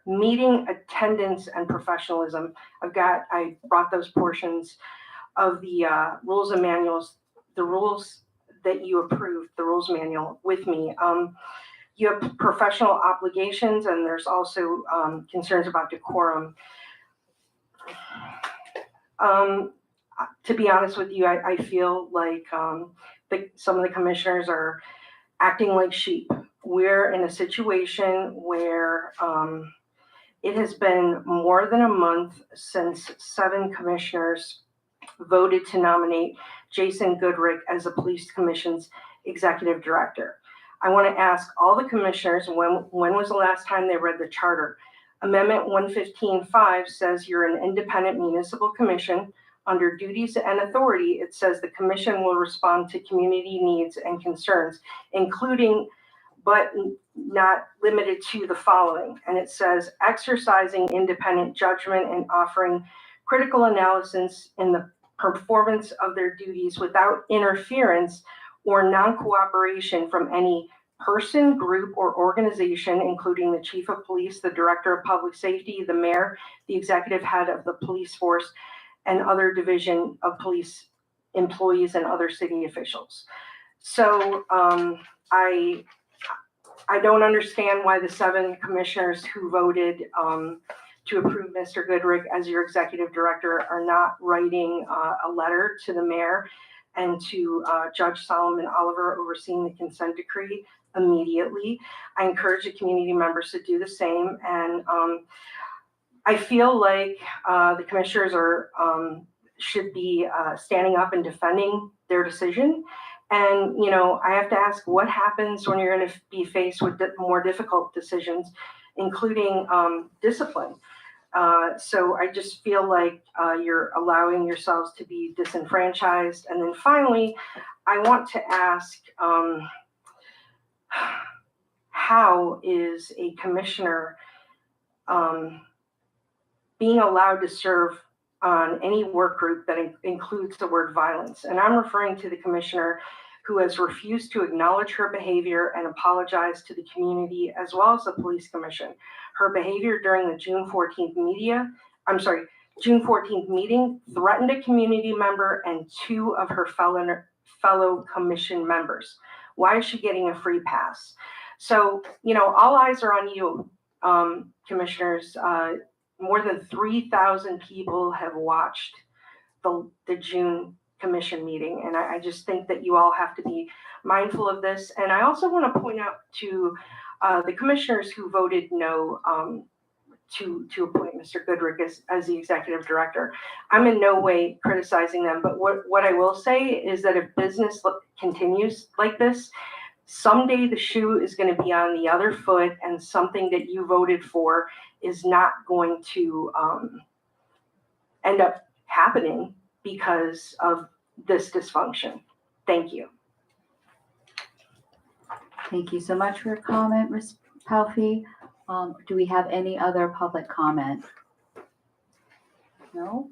Meeting attendance and professionalism. I brought those portions of the rules and manuals, the rules that you approved, the rules manual with me. You have professional obligations, and there's also concerns about decorum. to be honest with you, I feel like some of the commissioners are acting like sheep. We're in a situation where it has been more than a month since 7 commissioners voted to nominate Jason Goodrick as the Police Commission's executive director. I want to ask all the commissioners, when was the last time they read the charter? Amendment 115.5 says you're an independent municipal commission. Under duties and authority, it says the commission will respond to community needs and concerns, including but not limited to the following. And it says exercising independent judgment and offering critical analysis in the performance of their duties without interference or non-cooperation from any person, group, or organization, including the chief of police, the director of public safety, the mayor, the executive head of the police force, and other division of police employees and other city officials. So I don't understand why the 7 commissioners who voted to approve Mr. Goodrick as your executive director are not writing a letter to the mayor and to Judge Solomon Oliver overseeing the consent decree immediately. I encourage the community members to do the same. And I feel like the commissioners should be standing up and defending their decision. And, you know, I have to ask, what happens when you're going to be faced with more difficult decisions, including discipline? So I just feel like you're allowing yourselves to be disenfranchised. And then finally, I want to ask, how is a commissioner being allowed to serve on any work group that includes the word violence? And I'm referring to the commissioner who has refused to acknowledge her behavior and apologize to the community, as well as the police commission. Her behavior during the June 14th meeting threatened a community member and 2 of her fellow commission members. Why is she getting a free pass? So, you know, all eyes are on you, commissioners. More than 3,000 people have watched the June commission meeting. And I just think that you all have to be mindful of this. And I also want to point out to the commissioners who voted no to appoint Mr. Goodrick as the executive director. I'm in no way criticizing them, but what I will say is that if business continues like this, someday the shoe is going to be on the other foot, and something that you voted for is not going to end up happening because of this dysfunction. Thank you. Thank you so much for your comment, Ms. Palfy. Do we have any other public comment? No?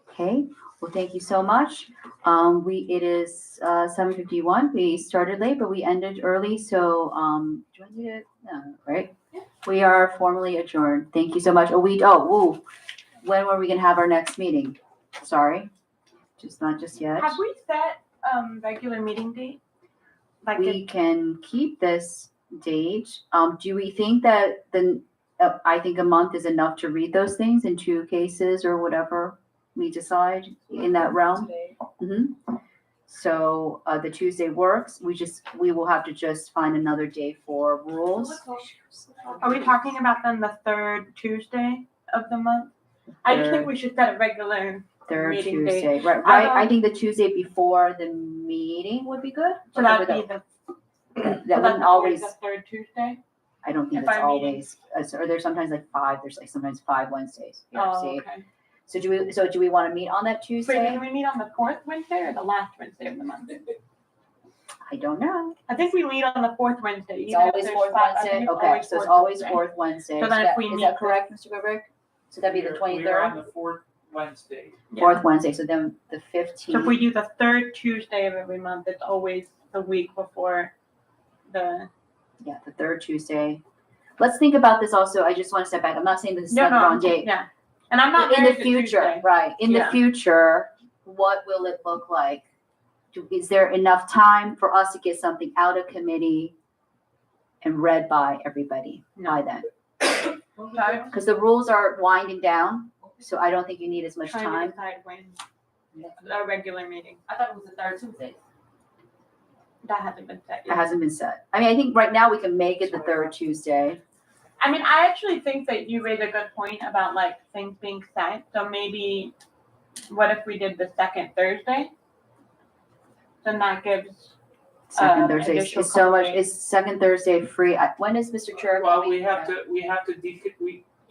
Okay, well, thank you so much. It is 7:51. We started late, but we ended early. So do I need it? No, right? We are formally adjourned. Thank you so much. When were we gonna have our next meeting? Sorry, not just yet. Have we set regular meeting date? Like We can keep this date. Do we think that I think a month is enough to read those things in 2 cases or whatever we decide in that realm? So the Tuesday works. We will have to just find another day for rules. Are we talking about then the 3rd Tuesday of the month? I just think we should set a regular 3rd meeting Tuesday, date. right? I think the Tuesday before the meeting would be good. So that would be That wouldn't always. the 3rd Tuesday. I don't think if it's our always. Or there's sometimes like 5. There's like sometimes 5 Wednesdays. Oh, okay. So do we want to meet on that Wait, Tuesday? do we meet on the 4th Wednesday or the last Wednesday of the month? I don't know. I think we meet on the 4th Wednesday. It's even if always there's 4th 5, I Wednesday. think Okay, so it's always Wednesday. 4th Wednesday. So then if we is meet that correct, Mr. Goodrick? So that'd be the We are on 23rd, the 4th Wednesday. 4th Wednesday. So then the 15th. So if we do the 3rd Tuesday of every month, it's always the week before the. Yeah, the 3rd Tuesday. Let's think about this also. I just want to step back. I'm not saying this is not the wrong date. Yeah. And I'm not In married the to future, Tuesday. right? In the Yeah. future, what will it look like? Is there enough time for us to get something out of committee and read by everybody by then? Okay. Because the rules are winding down, so I don't think you need as much Trying to time. decide when. a regular meeting. I thought it was the third Tuesday. That hasn't been set It yet. hasn't been set. I mean, I think right now we can make it the third Tuesday. I mean, I actually think that you raise a good point about like things being set. So maybe, what if we did the second Thursday? Then that gives. Second Thursday additional is so much, couple days. is second Thursday free? When is Mr. Chura Well, coming?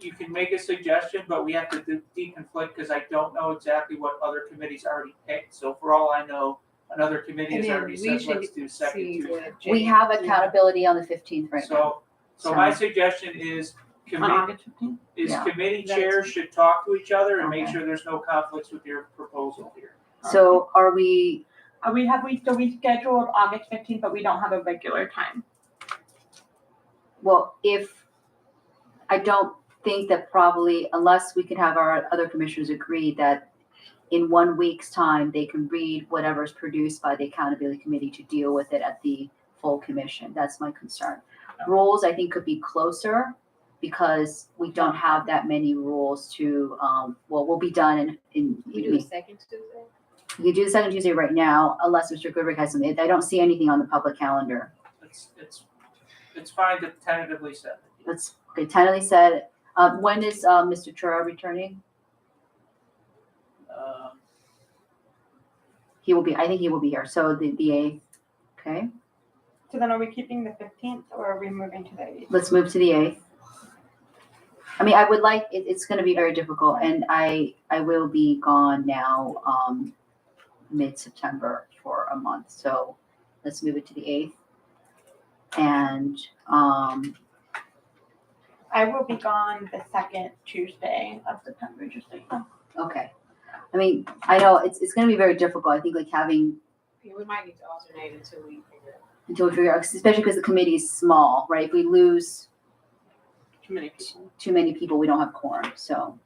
you can make a suggestion, but we have to deconflict because I don't know exactly what other committees already picked. So for all I know, another committee has And then already we said, let's do second See Tuesday. what We Jay- have accountability on the 15th right now. So my suggestion is On committee, August 15th? Yeah. committee chairs should talk to each other and make Okay. sure there's no conflicts with your proposal here. So are we, We scheduled August 15th, but we don't have a regular time. well, I don't think that probably, unless we can have our other commissioners agree that in 1 week's time, they can read whatever's produced by the accountability committee to deal with it at the full commission. That's my concern. Rules, I think, could be closer because we don't have that many rules to, we'll be done in. We do the second Tuesday? You can do the second Tuesday right now, unless Mr. Goodrick has something. I don't see anything on the public calendar. It's fine to tentatively set it. Let's, okay, tentatively said, when is, Mr. Chura returning? I think he will be here, so the 8th, okay? So then are we keeping the 15th or are we moving to the 8th? Let's move to the 8th. I mean, I would like, it's gonna be very difficult, and I will be gone now, mid-September for a month, so let's move it to the 8th. And, I will be gone the second Tuesday of September, just so you know. okay. I mean, I know it's gonna be very difficult, I think, like having, Yeah, we might need to alternate until we figure it out. until we figure out, especially because the committee is small, right? If we lose Too many people. too many people, we don't have quorum, so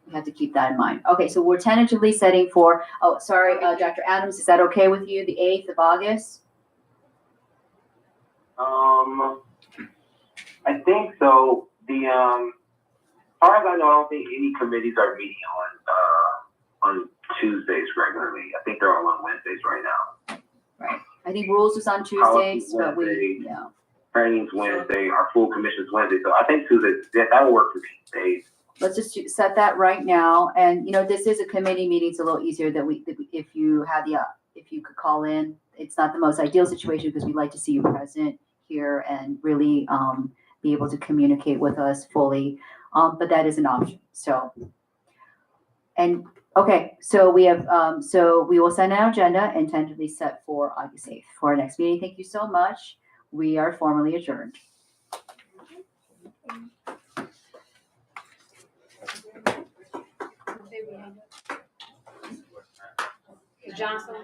we have to keep that in mind. Okay, so we're tentatively setting for, Dr. Adams, is that okay with you, the 8th of August? I think so. As far as I know, I don't think any committees are meeting on Tuesdays regularly. I think they're all on Wednesdays right now. I think rules is on Tuesdays, but we, yeah. Training's Wednesday, our full commission's Wednesday, so I think Tuesdays, that will work for me, days. Let's just set that right now, and, this is a committee meeting, it's a little easier if you could call in. It's not the most ideal situation, because we'd like to see you present here and really, be able to communicate with us fully, but that is an option, so. And, okay, so we have, so we will send an agenda and tentatively set for August 8th for our next meeting. Thank you so much. We are formally adjourned. Johnson?